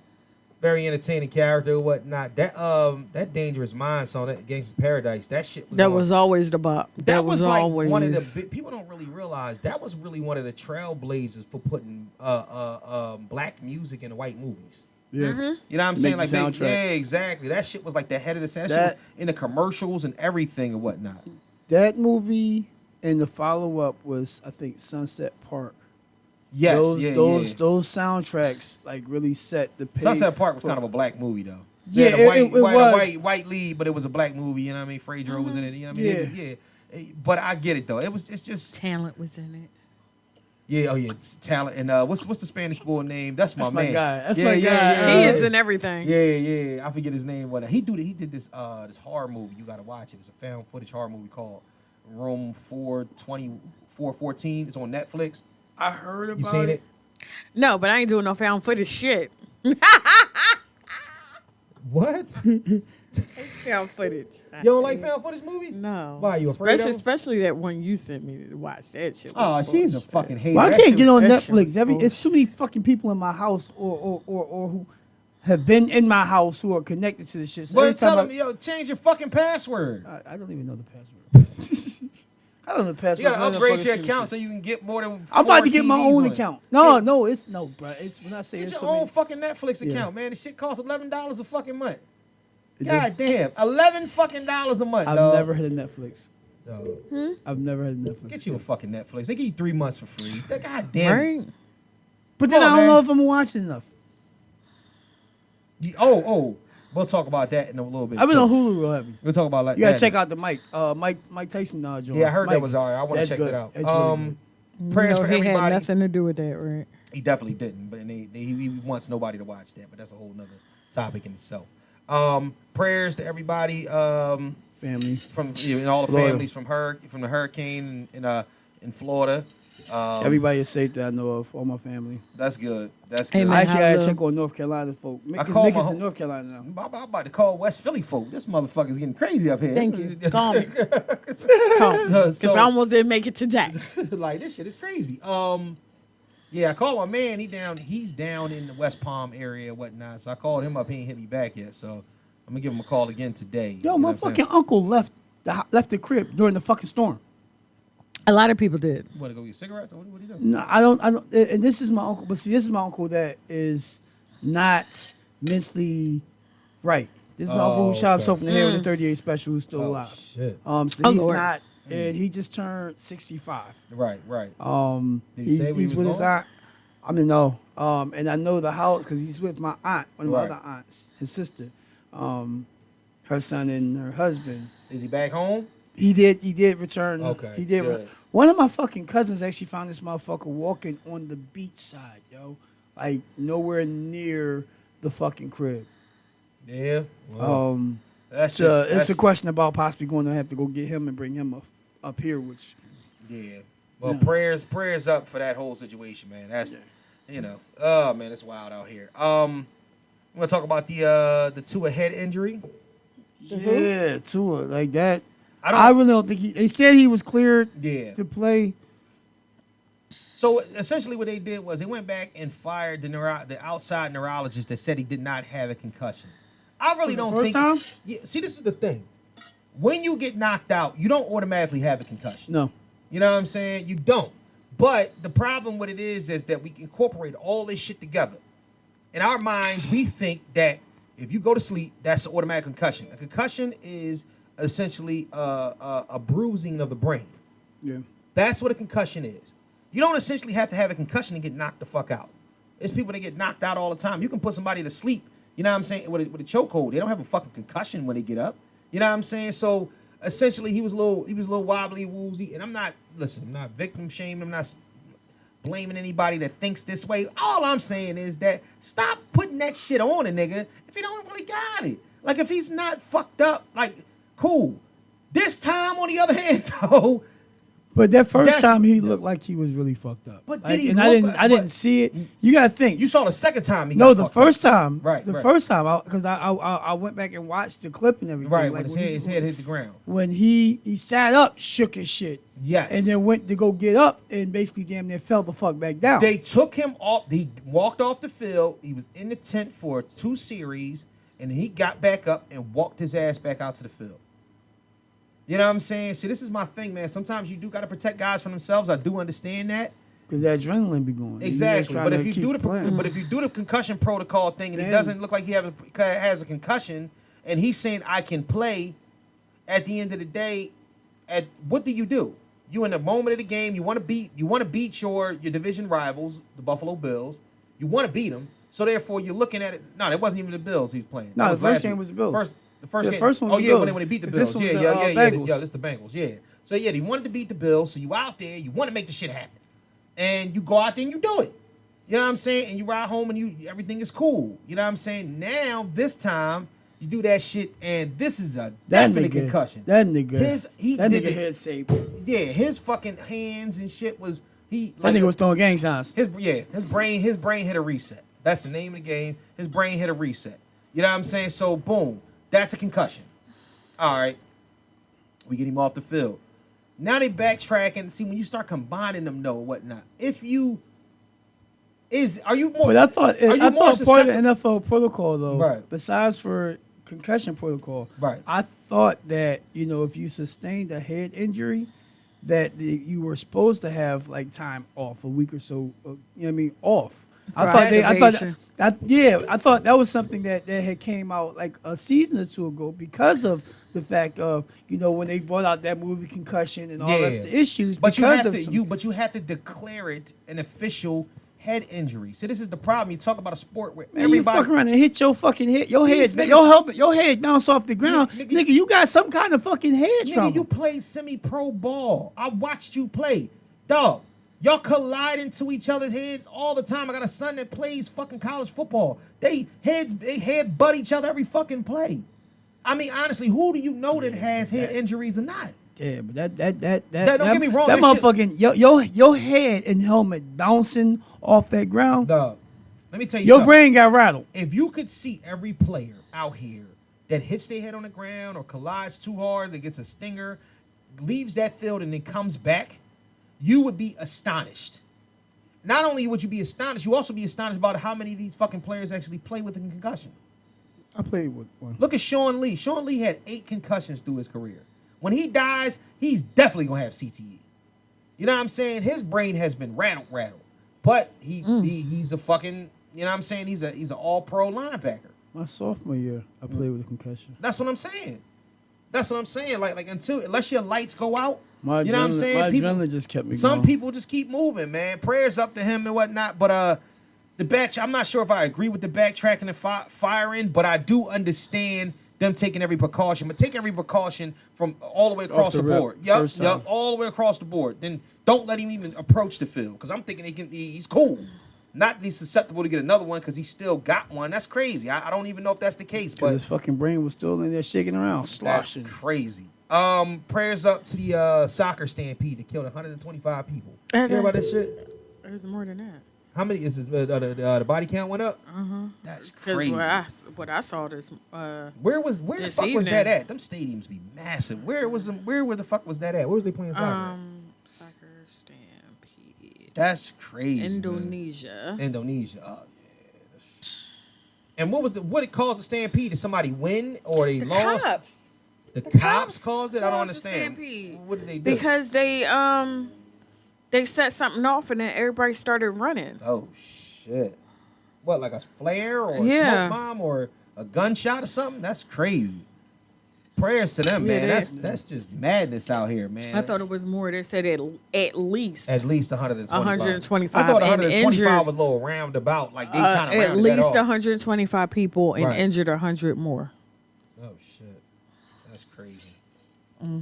very entertaining character and whatnot. That Dangerous Minds song, that Gangsta's Paradise, that shit was That on- was always the bop. That was like always one of the people don't really realize that was really one of the trailblazers for putting black music in white movies. Yeah. You know what I'm Make saying? the Like, soundtrack. yeah, exactly. That shit was like the head of the sound. That That- shit was in the commercials and everything and whatnot. That movie and the follow up was, I think, Sunset Park. Yes, those soundtracks like really set the pace. Sunset Park was kind of a black movie though. Yeah, They had it was. white lead, but it was a black movie. You know what I mean? Fredro was in it. You know what I mean? Yeah. But I get it though. It's just talent was in it. yeah. Oh yeah, it's talent. And what's the Spanish boy name? That's my That's my man. guy. That's yeah, my yeah, guy. Yeah, He yeah. is in everything. Yeah. I forget his name. What he did this horror movie. You gotta watch it. It's a found footage horror movie called Room 414. It's on Netflix. I heard about You seen it? No, but I ain't doing no found footage shit. What? Found footage. You don't like found footage movies? No. Why, you afraid of 'em? Especially that one you sent me to watch. That shit. Oh, Was she's a bullshit. fucking hater. Well, I That can't shit get was- on that shit was Netflix. It's too many fucking people in my house or who have been in my house who are connected to the shit. So every But tell time them, yo, change your fucking password. I don't even know the password. I don't know the password. You gotta for upgrade motherfucking your stupid account shit. so you can get more than. I'm about 4 to get my TVs own on it. account. No, it's no, bro. It's when I say Get it's your so own many, fucking Netflix Yeah. account, man. The shit costs $11 a fucking month. It God damn, $11 fucking dollars a month. I've dog. never had a Netflix. Dog. I've never had a Netflix. Get you a fucking Netflix. They give you 3 months for free. God damn it. Right? But then Come I on, don't know man. if I'm watching enough. We'll talk about that in a little bit. I've been too. on Hulu real heavy. We'll talk about like You gotta that. check out the Mike Tyson joint. Yeah, I heard Mike, that was alright. I want to that's check good. that out. It's really good. Prayers No, for he had everybody. nothing to do with that, right? He definitely didn't, but he wants nobody to watch that. But that's a whole nother topic in itself. Prayers to everybody. Family. From and all the Florida. families from the hurricane in Florida. Everybody is safe that I know of. All my family. That's good. That's good. Amen. I actually had to Hallelujah. check on North Carolina folk. I called Mick my is whole- in North Carolina now. I'm about to call West Philly folk. This motherfucker's getting crazy up here. Thank you. Calm. Calm. So- Because I almost didn't make it today. like this shit is crazy. Yeah, I called my man. He's down in the West Palm area, whatnot. So I called him up. He ain't hit me back yet. So I'm gonna give him a call again today. Yo, You know my what I'm saying? fucking uncle left the crib during the fucking storm. A lot of people did. You want to go get cigarettes? Or what are you doing? No, I don't. And this is my uncle. But see, this is my uncle that is not mentally right. This is my uncle who shot himself in the head with a 38 special who's still alive. Shit. So Oh, he's Lord. not. And he just turned 65. Right. Did he He's, say where he he's was with his going? aunt. I mean, no. And I know the house because he's with my aunt, one of my Right. other aunts, his sister, her son and her husband. Is he back home? He did return. Okay, He did. good. One of my fucking cousins actually found this motherfucker walking on the beach side, yo. Like nowhere near the fucking crib. Yeah. Well, that's It's a question about possibly going to have to go get him and bring him up here, which Yeah. Well, Yeah. prayers up for that whole situation, man. That's oh man, it's wild out here. I'm gonna talk about the Tua head injury. yeah, Tua like that. I I don't. really don't think they said he was cleared Yeah. to play. So essentially, what they did was they went back and fired the outside neurologist that said he did not have a concussion. I really The don't first think. time? Yeah. See, this is the thing. When you get knocked out, you don't automatically have a concussion. No. You know what I'm saying? You don't. But the problem with it is that we incorporate all this shit together. In our minds, we think that if you go to sleep, that's an automatic concussion. A concussion is essentially a bruising of the brain. Yeah. That's what a concussion is. You don't essentially have to have a concussion to get knocked the fuck out. There's people that get knocked out all the time. You can put somebody to sleep, you know what I'm saying, with a chokehold. They don't have a fucking concussion when they get up. You know what I'm saying? So essentially he was a little wobbly, woozy. And I'm not victim shaming. I'm not blaming anybody that thinks this way. All I'm saying is that stop putting that shit on a nigga if he don't really got it. Like if he's not fucked up, like cool. This time on the other hand though, But that first That's- time he looked like he was really fucked up. But Like, did he and look- I didn't see it. You gotta think. you saw the second time he No, got the fucked first up. time. Right, The right. first time, because I went back and watched the clip and everything. Right, like, when his head hit the ground. when he sat up, shook his shit. Yes. And then went to go get up and basically damn near fell the fuck back down. They took him off. He walked off the field. He was in the tent for 2 series, and he got back up and walked his ass back out to the field. You know what I'm saying? See, this is my thing, man. Sometimes you do got to protect guys from themselves. I do understand that. Because that adrenaline be going. Exactly. But if you do the but if you do the concussion protocol thing and he Then- doesn't look like he has a concussion, and he's saying I can play, at the end of the day, what do? You in the moment of the game, you want to beat your division rivals, the Buffalo Bills. You want to beat them, so therefore you're looking at it. No, that wasn't even the Bills he's playing. No, That the was first last game week. was the Bills. The first game. one Oh was the yeah, when Bills. they beat the 'Cause Bills. this was Yeah, the, yeah, Bengals. yeah. This is the Bengals. Yeah. So yeah, he wanted to beat the Bills. So you out there, you want to make the shit happen, and you go out there and you do it. You know what I'm saying? And you ride home and everything is cool. You know what I'm saying? Now this time you do that shit, and this is a That definite nigga, concussion. That nigga. did that nigga it. head saved. Yeah, his fucking hands and shit was he. That nigga was throwing gang signs. His brain hit a reset. That's the name of the game. His brain hit a reset. You know what I'm saying? So boom, that's a concussion. All right, we get him off the field. Now they backtrack and see when you start combining them, though, whatnot. Are you more? But I thought are you more part of the susceptible- NFL protocol though, Right. besides for concussion protocol, Right. I thought that if you sustained a head injury, that you were supposed to have like time off, a week or so. Off. I thought that was something that had came out like a season or two ago because of the fact of when they brought out that movie Concussion and all that's the issues. But you because have of to some- but you have to declare it an official head injury. So this is the problem. You talk about a sport where Man, you fuck around and hit your fucking head. Your These head, niggas- your head bounce off the ground. Nigga, you got some kind of fucking head trauma. Nigga, you play semi-pro ball. I watched you play. Dog, y'all collide into each other's heads all the time. I got a son that plays fucking college football. They head butt each other every fucking play. I mean, honestly, who do you know that has head injuries or not? Yeah, but that Don't get me wrong, That that shit- motherfucking your head and helmet bouncing off that ground. Dog, let me tell you Your something. brain got rattled. If you could see every player out here that hits their head on the ground or collides too hard, that gets a stinger, leaves that field and then comes back, you would be astonished. Not only would you be astonished, you also be astonished about how many of these fucking players actually play with a concussion. I played with one. Look at Sean Lee. Sean Lee had 8 concussions through his career. When he dies, he's definitely gonna have CTE. You know what I'm saying? His brain has been rattled. But he's a fucking, you know what I'm saying? He's an all-pro linebacker. My sophomore year, I played with a concussion. That's what I'm saying. Like unless your lights go out, My you know what I'm saying? My People- adrenaline just kept me Some going. people just keep moving, man. Prayers up to him and whatnot. But the back, I'm not sure if I agree with the backtracking and firing, but I do understand them taking every precaution. But take every precaution from all the way across the the rip, board. Yep, first time. all the way across the board. Then don't let him even approach the field because I'm thinking he's cool. Not that he's susceptible to get another one because he still got one. That's crazy. I don't even know if that's the case, But but his fucking brain was still in there shaking around, that's sloshing. crazy. Prayers up to the soccer stampede that killed 125 people. You hear about that shit? There's more than that. How many is this? The body count went up. That's crazy. What I saw this. Where the this fuck was evening. that at? Them stadiums be massive. Where the fuck was that at? Where was they playing soccer? Soccer stampede. That's crazy. man. Indonesia. Indonesia. Oh yeah. And what it caused the stampede? Did somebody win or they lost? Cops. The cops caused it. I don't caused the understand. stampede. What did they do? Because they set something off and then everybody started running. Oh shit! What, like a flare or a Yeah. smoke bomb or a gunshot or something? That's crazy. Prayers to them, Yeah, man. they- That's just madness out here, man. I thought it was more. They said at least. At least 125. 125 I thought and 125 injured. was a little roundabout. Like they kind of At rounded least that off. 125 people and Right. injured 100 more. Oh shit, that's crazy.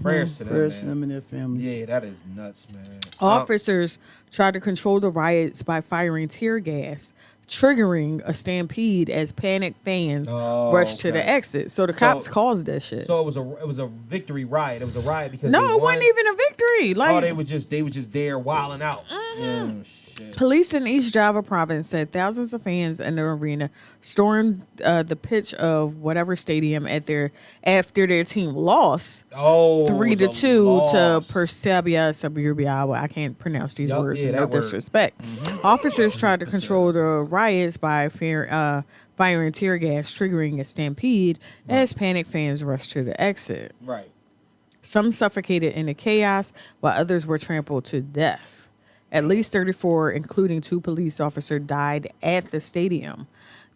Prayers to them, Prayers to man. them and their families. Yeah, that is nuts, man. Officers tried to control the riots by firing tear gas, triggering a stampede as panicked fans Oh, rushed to the okay. exit. So the So- cops caused that shit. So it was a victory riot. It was a riot because no, they it won. wasn't even a victory. Like Oh, they were just there wilding out. Yeah, shit. police in East Java province said thousands of fans in the arena stormed the pitch of whatever stadium after their team lost. Oh, 3-2 loss. to Persebia Suburbia. Well, I can't pronounce these Yup, words. yeah, No that word. disrespect. Officers tried to control the riots by firing tear gas, triggering a stampede as panicked fans rushed to the exit. Right. Some suffocated in the chaos, while others were trampled to death. At least 34, including 2 police officers, died at the stadium.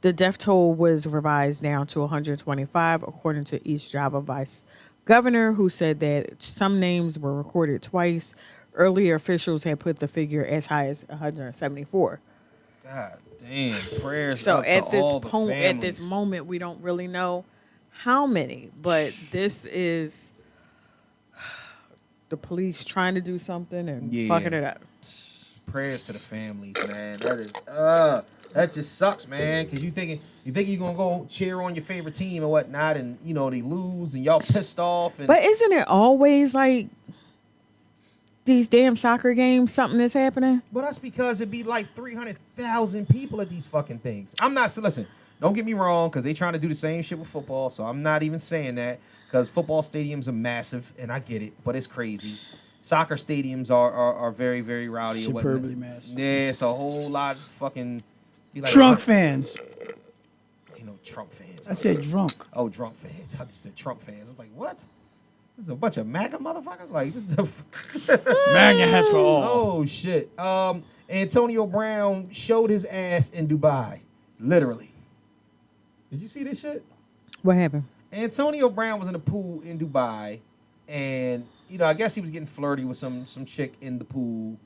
The death toll was revised down to 125, according to East Java Vice Governor, who said that some names were recorded twice. Earlier officials had put the figure as high as 174. God damn. Prayers So up at to this all the point, at this families. moment, we don't really know how many, but this is the police trying to do something and Yeah. fucking it up. Prayers to the families, man. That just sucks, man. Cause you think you're gonna go cheer on your favorite team and whatnot, and you know they lose and y'all pissed off. And But isn't it always like these damn soccer games, something that's happening? But that's because it'd be like 300,000 people at these fucking things. I'm not, so listen, don't get me wrong, because they trying to do the same shit with football, so I'm not even saying that, because football stadiums are massive, and I get it, but it's crazy. Soccer stadiums are very, very rowdy. or whatnot. Superbly massive. Yeah, it's a whole lot of fucking... be like, Drunk fans. You know, Trump fans. I said drunk. Oh, drunk fans. I thought you said Trump fans. I'm like, what? This is a bunch of MAGA motherfuckers? Like, this is MAGA has for all. Oh shit. Antonio Brown showed his ass in Dubai. Literally. Did you see this shit? What happened? Antonio Brown was in the pool in Dubai, and you know, I guess he was getting flirty with some chick in the pool.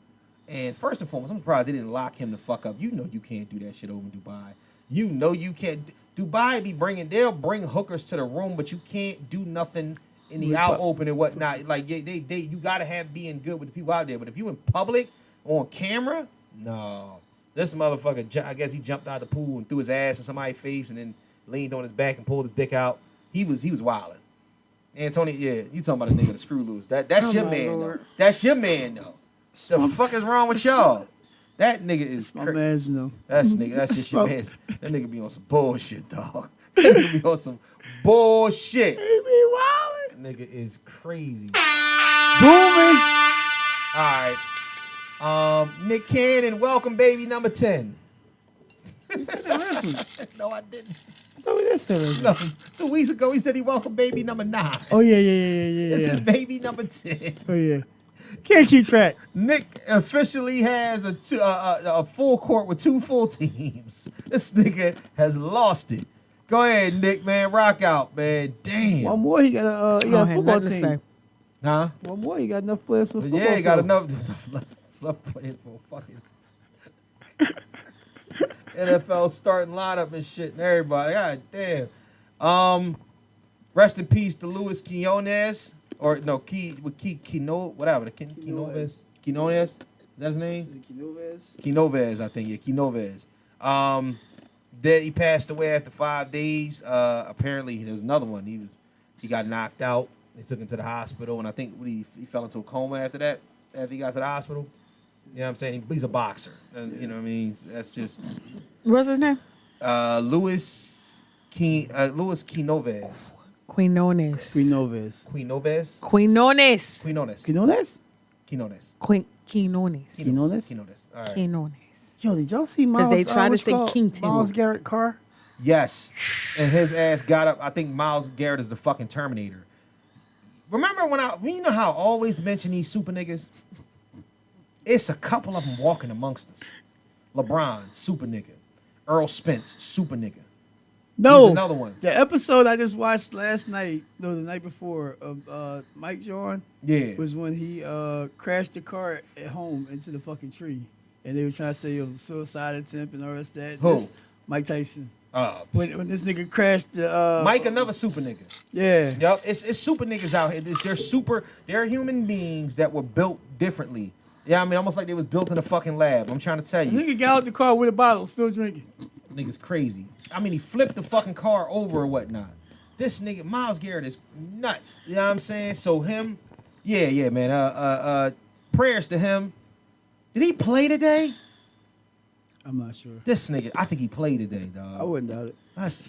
And first and foremost, I'm surprised they didn't lock him the fuck up. You know you can't do that shit over in Dubai. You know you can't. Dubai they'll bring hookers to the room, but you can't do nothing in the out open and whatnot. Like you gotta have being good with the people out there. But if you in public on camera, no. This motherfucker, I guess he jumped out the pool and threw his ass in somebody's face and then leaned on his back and pulled his dick out. He was wilding. Antonio, yeah, you talking about a nigga to screw loose. That's your man, though. That's your man, though. The fuck is wrong with y'all? That nigga is My man's, you know. That's just your man. That nigga be on some bullshit, dog. That nigga be on some bullshit. He be wildin'. That nigga is crazy. Booming. All right. Nick Cannon, welcome baby number 10. No, I didn't. Oh, that's the No, 2 weeks ago he said he welcomed baby number 9. Oh, yeah. This is baby number 10. Oh, yeah. Can't keep track. Nick officially has a full court with 2 full teams. This nigga has lost it. Go ahead, Nick, man. Rock out, man. Damn. One more, he got a football nothing to team. say. Huh? One more, he got enough players for the football. Yeah, he got field. enough players for fucking NFL starting lineup and shit and everybody. God damn. Rest in peace to Luis Quinones. Or no, whatever. Quinones. Quinones? Is that his name? Is it Quinones? Quinones, I think. Yeah, Quinones. That he passed away after 5 days. Apparently, there was another one. He got knocked out. They took him to the hospital, and I think he fell into a coma after that. After he got to the hospital, you know what I'm saying? He's a boxer, and you know what I mean. That's just What's his name? Luis Quinones. Quinones. Quinones. Quinones. Quinones. Quinones. Quinones? Quinones. Quinones. Quinones? Quinones. All right. Quinones. Yo, did y'all see Miles? they try to what's say called? King Miles Garrett Carr? Yes, and his ass got up. I think Miles Garrett is the fucking Terminator. Remember you know how I always mention these super niggas? It's a couple of them walking amongst us. LeBron, super nigga. Earl Spence, super nigga. No. He's another one. The episode I just watched last night, the night before, of Mike John, Yeah. was when he crashed the car at home into the fucking tree. And they were trying to say it was a suicide attempt and all that. Who? Mike Tyson. Uh, When this nigga crashed the... Mike, another super nigga. Yeah. Yup, it's super niggas out here. They're human beings that were built differently. Yeah, I mean, almost like they was built in a fucking lab. I'm trying to tell The you. nigga got out the car with a bottle, still drinking. Niggas crazy. I mean, he flipped the fucking car over or whatnot. This nigga, Miles Garrett, is nuts. You know what I'm saying? So him, yeah, man. Prayers to him. Did he play today? I'm not sure. This nigga, I think he played today, dog. I wouldn't doubt it.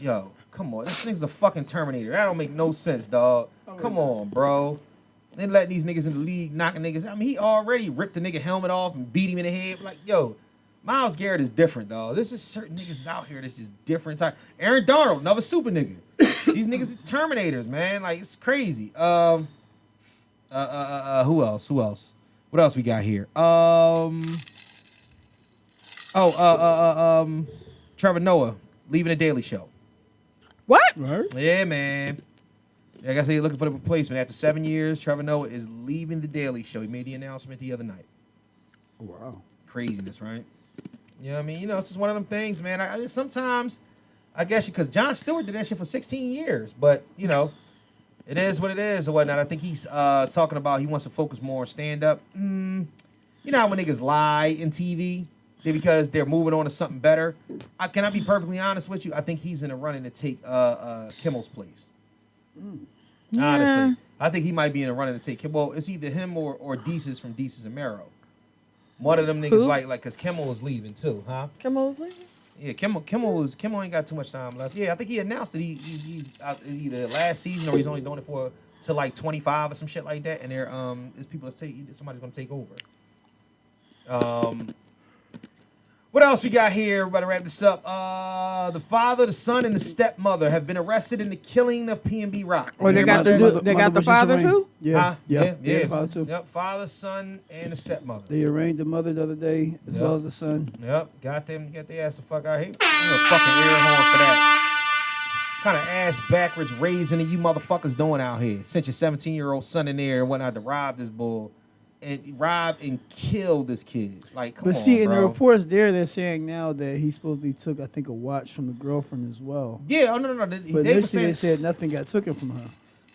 Yo, come on. This nigga's a fucking Terminator. That don't make no sense, dog. Come on, bro. They letting these niggas in the league, knocking niggas. I mean, he already ripped the nigga helmet off and beat him in the head. Like, yo, Miles Garrett is different, dog. This is certain niggas out here that's just different type. Aaron Donald, another super nigga. These niggas are Terminators, man. Like, it's crazy. Who else? What else we got here? Trevor Noah leaving the Daily Show. What? Right? Yeah, man. I guess they're looking for the replacement. After 7 years, Trevor Noah is leaving the Daily Show. He made the announcement the other night. Wow. Craziness, right? You know what I mean? You know, it's just one of them things, man. I just sometimes, I guess, because Jon Stewart did that shit for 16 years. But, you know, it is what it is or whatnot. I think he's talking about he wants to focus more on stand-up. You know how when niggas lie in TV? Because they're moving on to something better. Can I be perfectly honest with you? I think he's in the running to take Kimmel's place. Honestly. I think he might be in the running to take Kimmel. Well, it's either him or Deezus from Deezus and Mero. One of them niggas Who? like, because Kimmel is leaving too, huh? Kimmel's leaving? Yeah, Kimmel ain't got too much time left. Yeah, I think he announced that he's out either last season or he's only doing it for till like 25 or some shit like that. And there's people somebody's gonna take over. What else we got here? We're about to wrap this up. The father, the son, and the stepmother have been arrested in the killing of P&B Rock. Or they got the father too? Yeah. Huh? Yeah. Yeah. The father too. Yep, father, son, and the stepmother. They arraigned the mother the other day as well as the son. Yep, got their ass the fuck out here. I'm a fucking air horn for that. Kind of ass backwards raising that you motherfuckers doing out here. Sent your 17-year-old son in there and whatnot to rob this bull. and killed this kid. Like, come But on, see, in bro. the reports they're saying now that he supposedly took, I think, a watch from the girlfriend as well. Yeah, oh no. But They were initially saying, they said nothing got taken from her.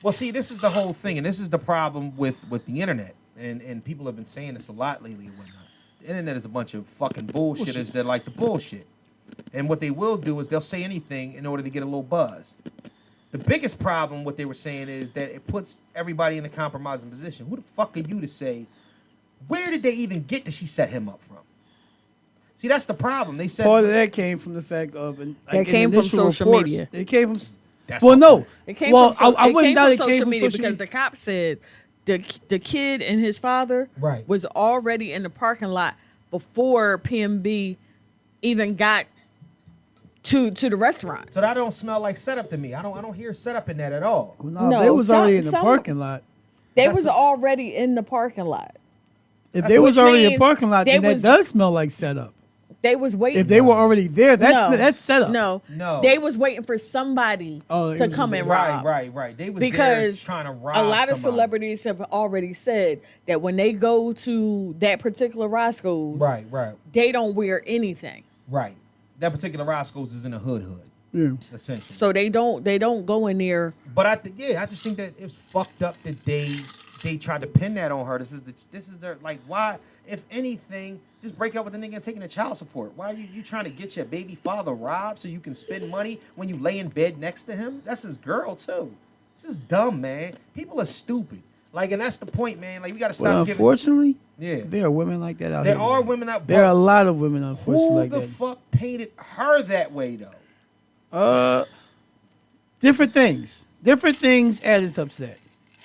well, see, this is the whole thing, and this is the problem with the internet, and people have been saying this a lot lately and whatnot. The internet is a bunch of fucking bullshitters that like the bullshit, and what they will do is they'll say anything in order to get a little buzz. The biggest problem, what they were saying, is that it puts everybody in a compromising position. Who the fuck are you to say, where did they even get that she set him up from? See, that's the problem. They said Part of that came from the fact of That came from social media. It came from. That's Well, all. no. It came well, from I wouldn't doubt it came social from media social because media. the cop said the kid and his father Right. was already in the parking lot before PMB even got to the restaurant. So that don't smell like setup to me. I don't hear setup in that at all. No, No, they was already in the some- parking lot. They That's was already in the parking lot. If they was Which already in the means parking lot, they then that was- does smell like setup. They was waiting. If they were already there, that's setup. No, No. They was waiting for somebody Oh, it to was come just- and rob. Right. They was Because there trying to rob a lot of somebody. celebrities have already said that when they go to that particular Roscoe's, Right. they don't wear anything. That particular Roscoe's is in a hood, Yeah. essentially. So they don't go in there. But I just think that it's fucked up that they tried to pin that on her. This is their, like, why, if anything, just break up with the nigga and taking the child support. Why are you trying to get your baby father robbed so you can spend money when you lay in bed next to him? That's his girl too. This is dumb, man. People are stupid. Like, and that's the point, man. Like, we gotta stop Well, giving. unfortunately, Yeah. there are women like that out There here. are women out. There are a lot of women, Who unfortunately, like the that. fuck painted her that way though? Different things added up to that.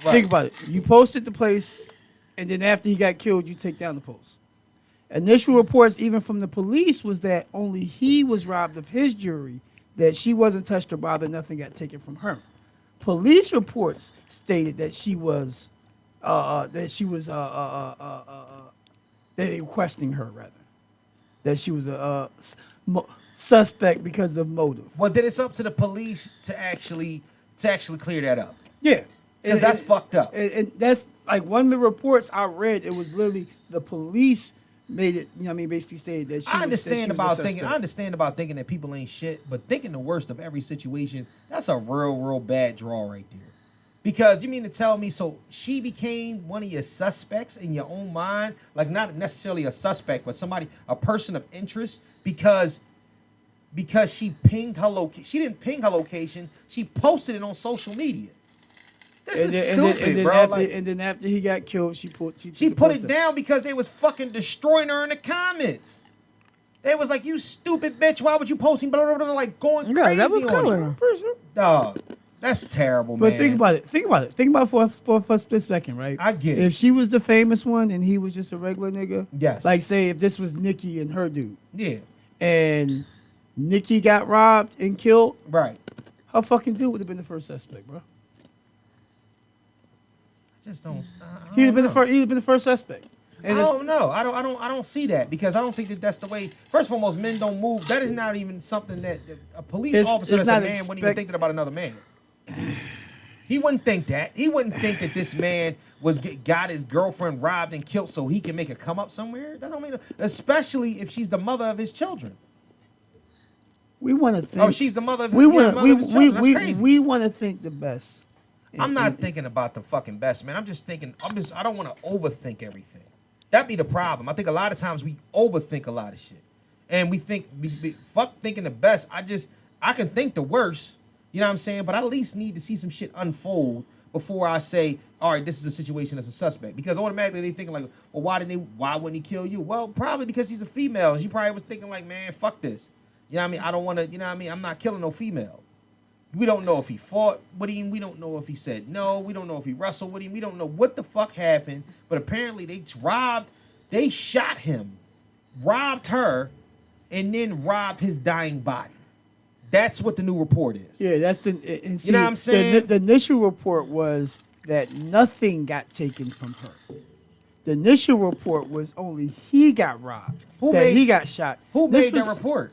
Right. Think about it. You posted the place, and then after he got killed, you take down the post. Initial reports, even from the police, was that only he was robbed of his jewelry, that she wasn't touched or bothered, nothing got taken from her. Police reports stated that they were questioning her, rather. That she was a suspect because of motive. Well, then it's up to the police to actually clear that up. Yeah. Because that's fucked up. And that's like one of the reports I read, it was literally the police made it, basically stated that she I was understand a about thinking that people ain't shit, but thinking the worst of every situation, that's a real bad draw right there. Because you mean to tell me, so she became one of your suspects in your own mind, like not necessarily a suspect, but a person of interest, because she pinged her location. She didn't ping her location. She posted it on social media. This is stupid, bro. And then after he got killed, she put it down because they was fucking destroying her in the comments. They was like, "You stupid bitch! Why would you posting?" Blah, blah, blah, like going Yeah, crazy that was on color. you. Dog, that's terrible, But man. think about it. Think about it for a split second, right? I get it. If she was the famous one and he was just a regular nigga, Yes. Like say if this was Nikki and her dude, Yeah, and Nikki got robbed and killed, right. her fucking dude would have been the first suspect, bro. I just don't. He'd have been the first. He'd have been the first suspect. I And it's, don't know. I don't see that because I don't think that that's the way. First and foremost, men don't move. That is not even something that a police It's- officer it's that's a not man wouldn't even think that about another man. He wouldn't think that. He wouldn't think that this man got his girlfriend robbed and killed so he can make a come up somewhere. That don't mean, especially if she's the mother of his children. we want to think. Oh, she's the mother of his, we yeah, the want mother of his children. That's we crazy. want to think the best. I'm not thinking about the fucking best, man. I'm just thinking. I don't want to overthink everything. That'd be the problem. I think a lot of times we overthink a lot of shit, and we think fuck thinking the best. I can think the worst. You know what I'm saying? But I at least need to see some shit unfold before I say, all right, this is a situation as a suspect. Because automatically they thinking like, well, why wouldn't he kill you? Well, probably because he's a female. And she probably was thinking like, man, fuck this. You know what I mean? I don't want to. You know what I mean? I'm not killing no female. We don't know if he fought with him. We don't know if he said no. We don't know if he wrestled with him. We don't know what the fuck happened. But apparently they shot him, robbed her, and then robbed his dying body. That's what the new report is. Yeah, that's the. And see, know what I'm saying? The initial report was that nothing got taken from her. The initial report was only he got robbed. He got shot. Who This made that was- report?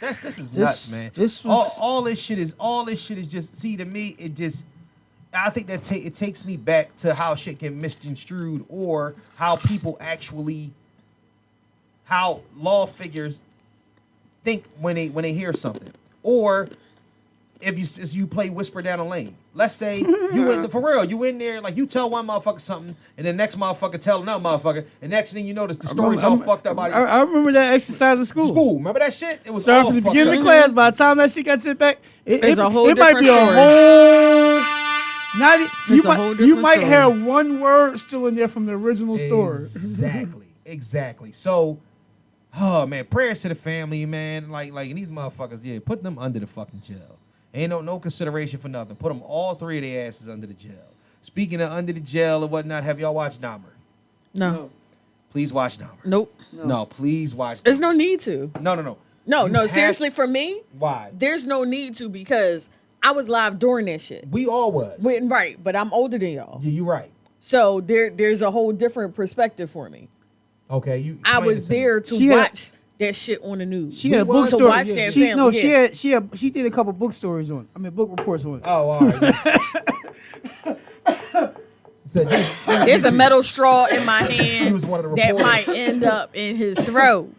This is nuts, man. This was all this shit is just, see, to me, I think that it takes me back to how shit get misconstrued, or how people actually, how law figures think when they hear something, or if you play whisper down the lane. Let's say you in for real, you in there like you tell one motherfucker something, and the next motherfucker tell another motherfucker, and next thing you know, the story's all fucked up. I remember that exercise in school. Remember that shit? It was So all from the fucked beginning up. of class, by the time that shit got sent back, it a whole might be different a story. whole. Not It's a whole you different might story. have one word still in there from the original story. Exactly. So, oh man, prayers to the family, man. Like these motherfuckers, yeah, put them under the fucking jail. Ain't no consideration for nothing. Put them all three of their asses under the jail. Speaking of under the jail and whatnot, have y'all watched Dahmer? No. Please watch Dahmer. Nope. No, please watch. There's no need to. No. No, You no. have Seriously, to- for me, Why? there's no need to because I was live during that shit. We all was. Right, but I'm older than y'all. Yeah, you right. So there's a whole different perspective for me. Okay, you. I explain was it to me. there to She had- watch that shit on the news. She had a We was bookstore. to watch that She family, she did a couple book stories on. Book reports on. Oh, all right. So There's a metal straw in my hand was one of the that reporters. might end up in his throat.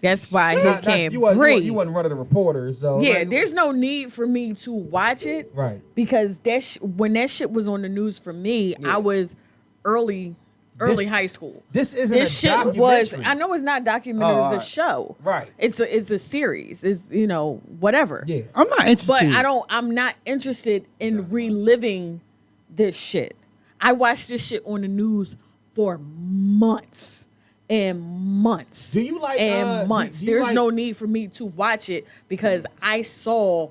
That's why he can't you wasn't, breathe. you wasn't running the reporters, so Yeah, like, there's no need for me to watch it. Right. Because when that shit was on the news for me, Yeah. I was early This- high school. This isn't This a shit was documentary. I know it's not documentary, Oh, it's alright. a show. Right. It's a series. It's whatever. Yeah. I'm not interested. But I'm not interested in reliving this shit. I watched this shit on the news for months and months. Do you like, and do months? you There's like- no need for me to watch it because I saw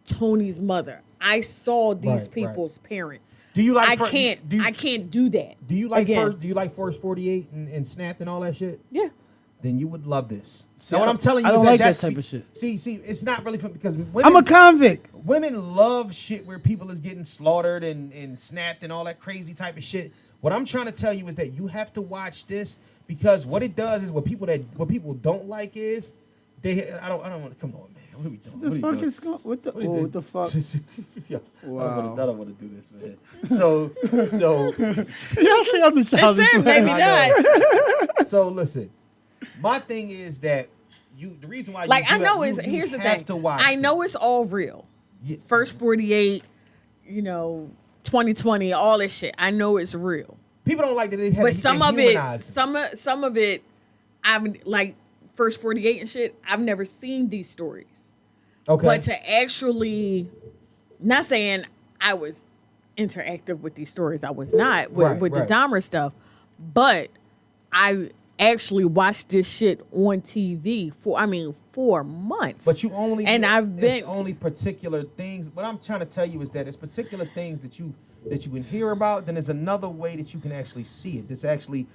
Tony's mother. I saw these Right, people's parents. Do you like I fir- can't. do you- I can't do that. Do you like again. first? Do you like First 48 and Snapped and all that shit? Yeah. Then you would love this. See, Now, what I I'm telling you I is don't like that that's type of shit. See, it's not really fun because women, I'm a convict. women love shit where people is getting slaughtered and snapped and all that crazy type of shit. What I'm trying to tell you is that you have to watch this because what it does is what people don't like is I don't want to come on, man. What are we doing? What the fuck is going? What the? Oh, what the fuck? Yo, Wow. I don't want to do this, man. So Y'all say I'm the It's childish sad, one. maybe I not. so listen. My thing is that the reason why Like you I do know that, is you here's the have thing. to watch I know this. it's all real. Yeah. First 48, 2020, all this shit. I know it's real. People don't like that they have But to some of it, dehumanize them. some of it, I've like First 48 and shit. I've never seen these stories, Okay. but to actually, not saying I was interactive with these stories. I was not with Right. the Dahmer stuff, but I actually watched this shit on TV for months. But you only and I've been it's only particular things. What I'm trying to tell you is that it's particular things that you can hear about. Then there's another way that you can actually see it. This actually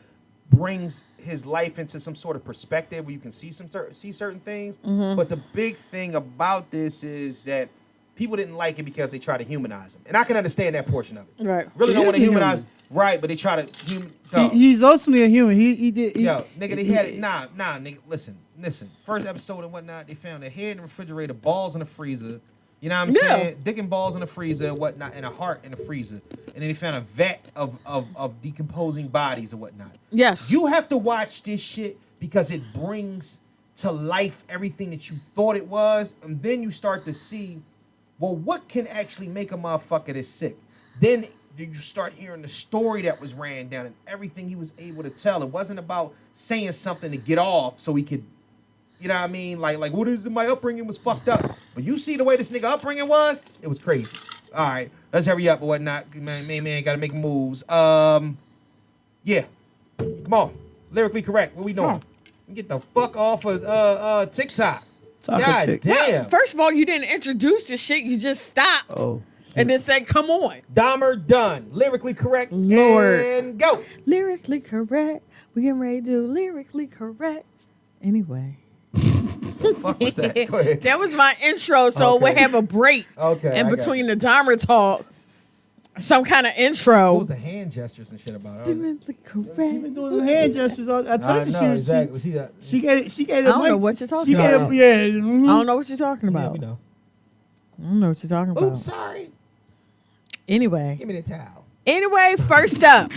brings his life into some sort of perspective where you can see certain things. Mm-hmm. But the big thing about this is that people didn't like it because they try to humanize him, and I can understand that portion of it. Right. Really He don't want is to a humanize. human. Right, but they try to He's ultimately a human. He did. Yo, nigga, they had it. Nah, nigga. Listen. First episode and whatnot, they found a head in the refrigerator, balls in the freezer. You know what I'm Yeah. saying? Dick and balls in the freezer and whatnot, and a heart in the freezer. And then they found a vat of decomposing bodies and whatnot. Yes. You have to watch this shit because it brings to life everything that you thought it was, and then you start to see, well, what can actually make a motherfucker this sick? Then you start hearing the story that was ran down and everything he was able to tell. It wasn't about saying something to get off so he could, you know what I mean? Like what is it? My upbringing was fucked up. But you see the way this nigga upbringing was, it was crazy. All right, let's hurry up and whatnot. Man, gotta make moves. Yeah, come on, lyrically correct. What we doing? Get the fuck off of TikTok. Talk of God TikTok. damn. First of all, you didn't introduce the shit. You just stopped. Oh. And then said, come on. Dahmer done. Lyrically correct. Lord. And go. Lyrically correct. We getting ready to do lyrically correct. Anyway. The fuck was that? Go ahead. That was my intro, so Okay. we'll have a break. Okay, In I got between the Dahmer talk, some kind of intro. What was the hand gestures and shit about? Lyrically She correct. been doing the hand gestures. I I told you know, she exactly. She gave I don't know what you're talking She about. gave yeah. I mhm. don't know what you're talking Yeah, about. we know. I don't know what you're talking about. Oops, sorry. Anyway. Give me the towel. Anyway, first up,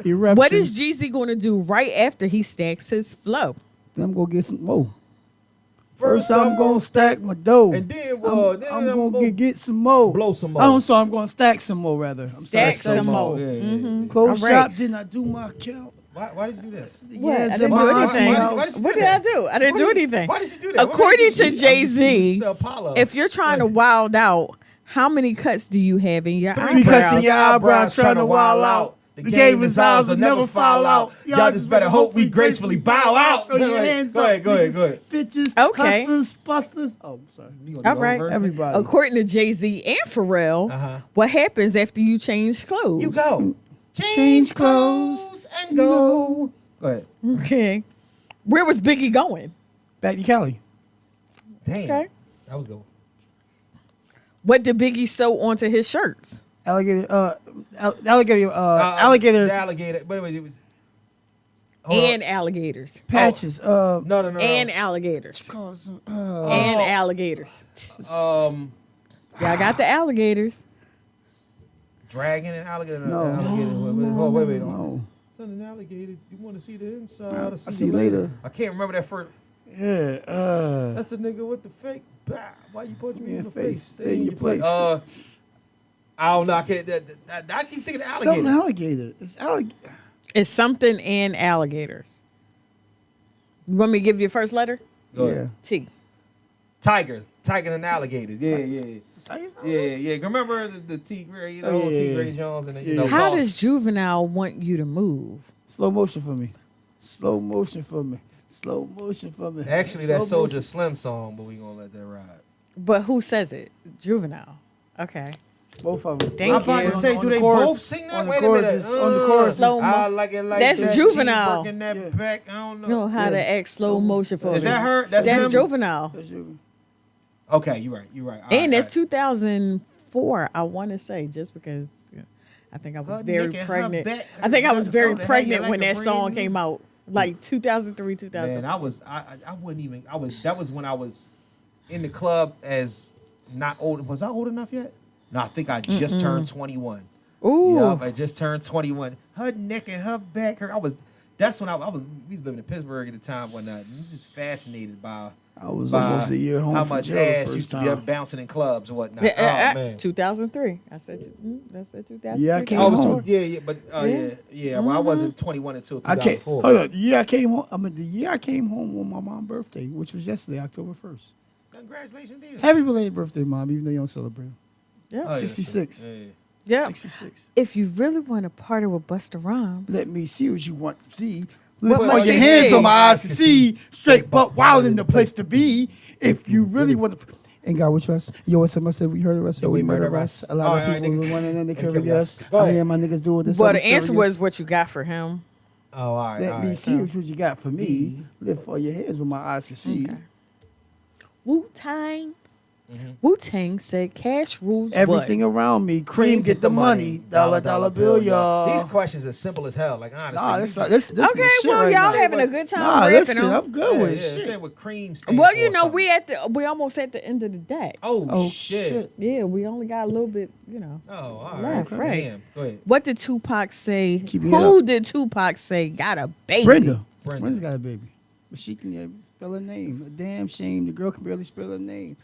Eruption. what is Jeezy going to do right after he stacks his flow? Then I'm gonna get some more. First, I'm gonna stack my dough. And then, I'm gonna get some more. blow some more. I'm gonna stack some more rather. I'm Stack sorry, some more. Yeah. Close All right. shop. Did not do my count. Why did you do this? What? I Yes, didn't in do my anything. house. What did I do? I didn't do anything. Why did you do that? According to Jay-Z, Apollo. if you're trying to wild out, how many cuts do you have in your 3 cuts eyebrows? in your eyebrows trying to wild out. The game is ours will never fall out. Y'all just better hope we gracefully bow out. Throw your hands Go up, ahead. niggas, bitches, Okay. hustlers, bustlers. Oh, sorry. All right. Everybody. According to Jay-Z and Pharrell, what happens after you change clothes? You go. Change clothes and go. Go ahead. Okay. Where was Biggie going? Back to Cali. Damn. Okay. That was good. What did Biggie sew onto his shirts? Alligator. The Alligator alligator. Wait. It was. And alligators. patches. No. And alligators. Oh. And alligators. Y'all got the alligators. Dragon and alligator. No. Wait. No. Son and alligators. You want to see the inside? I see you later. I can't remember that first. Yeah. That's the nigga with the fake. Bah, why you punch me in the face? Stay in your place. I don't know. I can't. I keep thinking alligator. Something alligator. It's alligator. It's something and alligators. You want me to give you the first letter? Go ahead. T. Tiger and alligator. Yeah. Remember the T Gray, T Gray Jones, and How Boss. does Juvenile want you to move? Slow motion for me. Slow motion for me. Actually, that Slow Soulja Slim song, but we gonna let that ride. But who says it? Juvenile. Okay. Both of them. Thank I'm about you. to say, On do the they chorus- both sing that? on the Wait a chorus minute. is- on the chorus is- Slow mo- I like it like That's that. Juvenile. Working that back. I don't know. You know how to act slow motion for Is me. that her? That's him? Juvenile. That's you. Okay, you're right. All And right, that's 2004, I want to say, just because I think I was Her very neck and her pregnant. back, I think I was very how you pregnant like when to that breathe. song came out, like 2003, 2000. Man, I wouldn't even. That was when I was in the club as not old. Was I old enough yet? No, I think I just turned 21. Ooh. Yup, I just turned 21. Her neck and her back. That's when I was. We was living in Pittsburgh at the time, whatnot. And just fascinated by. I was almost a year home How from much jail the ass first used to time. be bouncing in clubs and whatnot. Oh man. 2003. I said 2003. Yeah, I came Oh, home. so, yeah. Well, I wasn't 21 until I came. 2004. Hold on. The year I came home. The year I came home on my mom's birthday, which was yesterday, October 1st. Congratulations, dear. Happy belated birthday, Mom, even though you don't celebrate. Yeah. Oh, yeah, 66. sure. Yeah. Yeah. 66. If you really want to party with Busta Rhymes, Let me see what you want to see. What Put must your you hands see? on my eyes to see. Straight butt wild in the place to be. If you really want to. In God we trust. Yo, what's up? I said we heard of us, yo, we murder us. A lot of people who want to know they could yes. Go I ahead. mean, my niggas do this. well, the answer was what you got for him. Oh, all right. Let all me right. see what you got for me. Lift for your hands with my eyes can see. Okay. Wu-Tang. Wu-Tang said cash rules Everything around me, cream get the money, dollar bill, y'all. These questions are simple as hell. Like honestly, Nah, this Okay, my shit well, right y'all now. having a good time Nah, ripping listen, them. I'm good with Say shit. what cream stands Well, for you or know, something. we almost at the end of the deck. Oh, shit. Yeah, we only got a little bit, you know. Oh, all Left, right. right. Damn. Go ahead. What did Tupac say? Keep it Who up. did Tupac say got a baby? Brenda. Brenda. Brenda's got a baby. But she can spell her name. A damn shame. The girl can barely spell her name.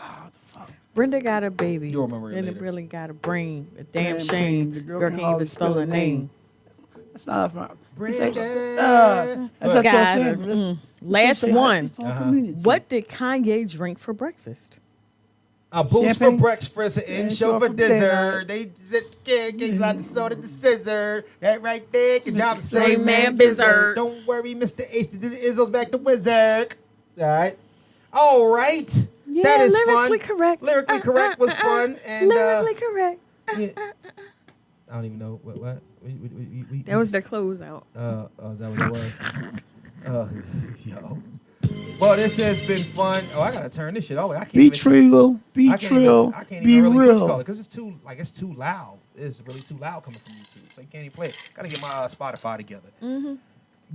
Oh, the fuck. Brenda got a baby. You'll remember it Brenda later. really got a brain. A damn Damn shame. shame. The girl can't even spell her name. That's not my. This ain't, Brenda. that's not your Got her. family. That's- Last that's one. it's our community. What did Kanye drink for breakfast? A boost Champagne? for breakfast and show for dessert. They said cakes out the soda, the scissor. That right there can drop the same man bizzard. Don't worry, Mr. H. The Izzo's back to Wizard. All right. Yeah, that is lyrically fun. correct. Lyrically correct was fun. And Lyrically correct. yeah. I don't even know what. That was their closeout. Is that what it was? Yo. Well, this has been fun. Oh, I gotta turn this shit over. I can't Be even, trill. Be I can't trill. I can't Be even really touch color real. because it's too loud. It's really too loud coming from YouTube, so you can't even play it. Gotta get my Spotify together.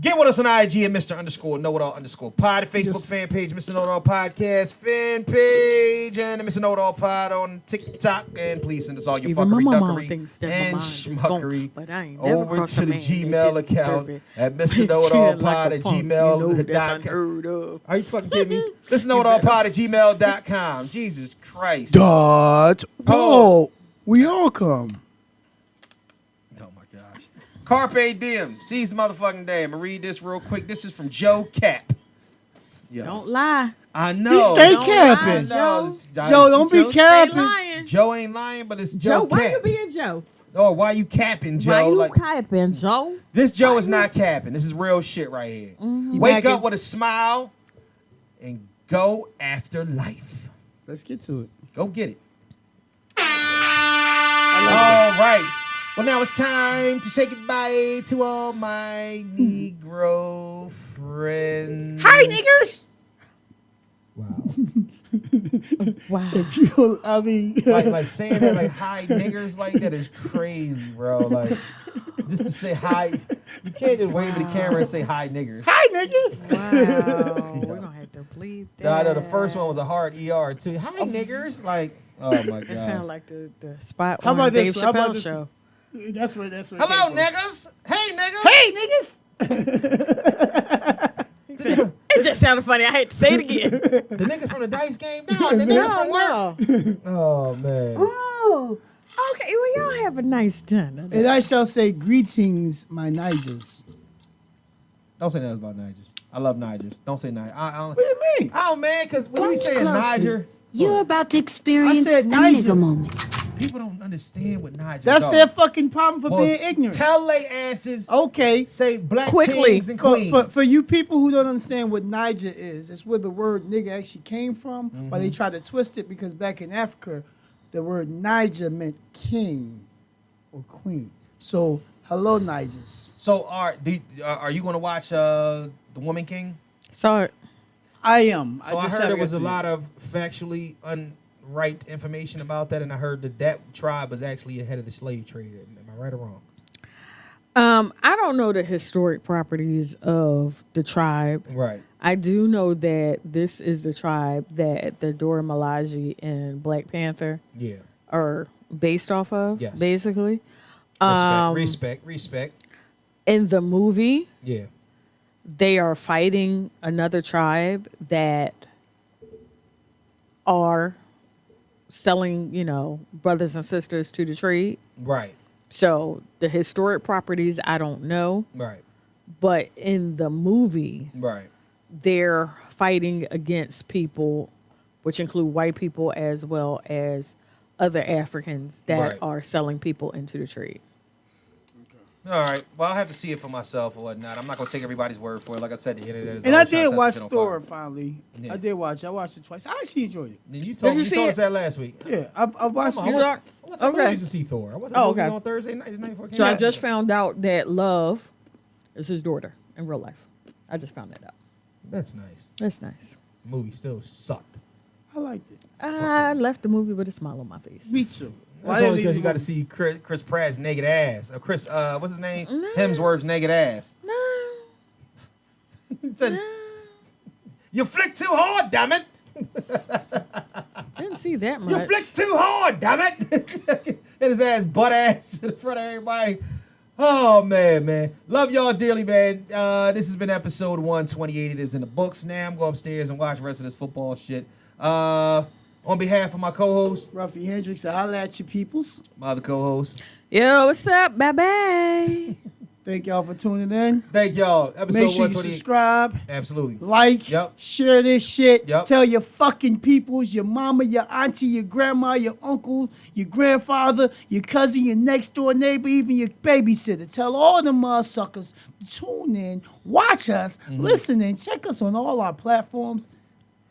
Get with us on IG at Mr_Know-It-All_Pod, Facebook fan page, Mr. Know-It-All Podcast fan page, and the Mr. Know-It-All Pod on TikTok. And please send us all your Even my fuckery, mama duckery, thinks that my and mind is schmuckery gone, but I ain't never over crossed to a the man that Gmail didn't deserve account it. at Mr. Know-It-All Treated like Pod a at punk, you know that's gmail.com. unheard of. Are you fucking kidding me? Mr. Know-It-All Pod at gmail.com. Jesus Christ. Dot. Oh. Oh, we all come. Oh my gosh. Carpe diem. Seize the motherfucking day. I'm gonna read this real quick. This is from Joe Cap. Yo. Don't lie. I know. He stay Don't capping. lie, Joe. Joe, don't be Joe, stay capping. lying. Joe ain't lying, but it's Joe, Joe, why Cap. you being Joe? Oh, why you capping, Joe? Why you Like, capping, Joe? this Joe is not capping. This is real shit right here. Mm-hmm. Wake macking. up with a smile and go after life. Let's get to it. Go get it. All right. Well, now it's time to say goodbye to all my Negro friends. Hi, niggers. Wow. Wow. If you, I mean, like saying that like hi niggers like that is crazy, bro. Like just to say hi, you can't just wave at the camera and say hi niggers. hi, niggers. Wow. We're going to have to bleep that. I know the first one was a hard ER too. Hi niggers, like oh my That sounds god. like the spot How on about Dave this? How about Chappelle this? show. That's what. That's what. Hello it came niggas. Hey niggas. from. Hey, niggas. He said, it just sounded funny. I hate to say it again. The nigga from the dice game. No, the nigga from work. No. Oh man. Oh, okay. Well, y'all have a nice dinner. And I shall say greetings, my Nigers. Don't say nothing about Nigers. I love Nigers. Don't say Niger. What do you mean? Oh man, because when Come we say closer. Niger, You're about to experience I said a Niger. nigga moment. people don't understand what Niger. That's are. their fucking problem for Well, being ignorant. Tell they asses. Okay. Say black Quickly. kings and For, queens. for you people who don't understand what Niger is, it's where the word nigga actually came from, but they tried to twist it because back in Africa, the word Niger meant king or queen. So, hello, Nigers. So are you going to watch The Woman King? Sorry. I am. So I heard there was a lot of factually unright information about that, and I heard that tribe was actually ahead of the slave trade. Am I right or wrong? I don't know the historic properties of the tribe. Right. I do know that this is the tribe that the Dora Milaje and Black Panther Yeah. are based off of, Yes. basically. Respect. In the movie, Yeah. they are fighting another tribe that are selling, brothers and sisters to the trade. Right. So the historic properties, I don't know. Right. But in the movie, Right. they're fighting against people, which include white people as well as other Africans that Right. are selling people into the trade. All right. Well, I'll have to see it for myself or whatnot. I'm not gonna take everybody's word for it. Like I said, the internet is. And I always trying to did set watch shit on Thor fire. finally. Yeah. I did watch. I watched it twice. I actually enjoyed it. Then you told you you see told it? us that last week. Yeah, I watched Come it. on, I went to Okay. movies to see Thor. I went to Oh, movies okay. on Thursday night. The night before it came So I out. just found out that Love is his daughter in real life. I just found that out. That's nice. That's nice. The movie still sucked. I liked it. I left the movie with a smile on my face. Me too. That's only because you got to see Chris Pratt's naked ass. Or Chris, what's his name? Hemsworth's naked ass. No. He said, you flick too hard, damn it. Didn't see that You much. flick too hard, damn it. And his ass butt ass in front of everybody. Oh, man. Love y'all dearly, man. This has been episode 128. It is in the books now. I'm going upstairs and watch the rest of this football shit. On behalf of my co-host, Ruffy Hendricks, I holla at you peoples. my other co-host, Yo, what's up? Bye-bye. Thank y'all for tuning in. thank y'all. Episode Make sure you 128. subscribe, Absolutely. like, Yep. share this shit. Yep. Tell your fucking peoples, your mama, your auntie, your grandma, your uncle, your grandfather, your cousin, your next door neighbor, even your babysitter. Tell all the motherfuckers to tune in, watch us, listen in, check us on all our platforms,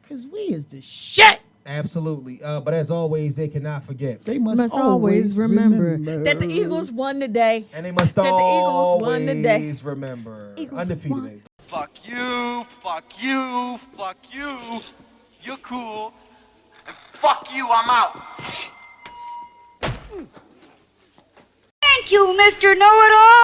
because we is the shit. Absolutely. But as always, they cannot forget. They must, Must always remember that the Eagles won today. And they must That the Eagles won today. always remember. Eagles Undefeated, won. baby. Fuck you, fuck you, fuck you. You're cool. And fuck you, I'm out. Thank you, Mr. Know-It-All.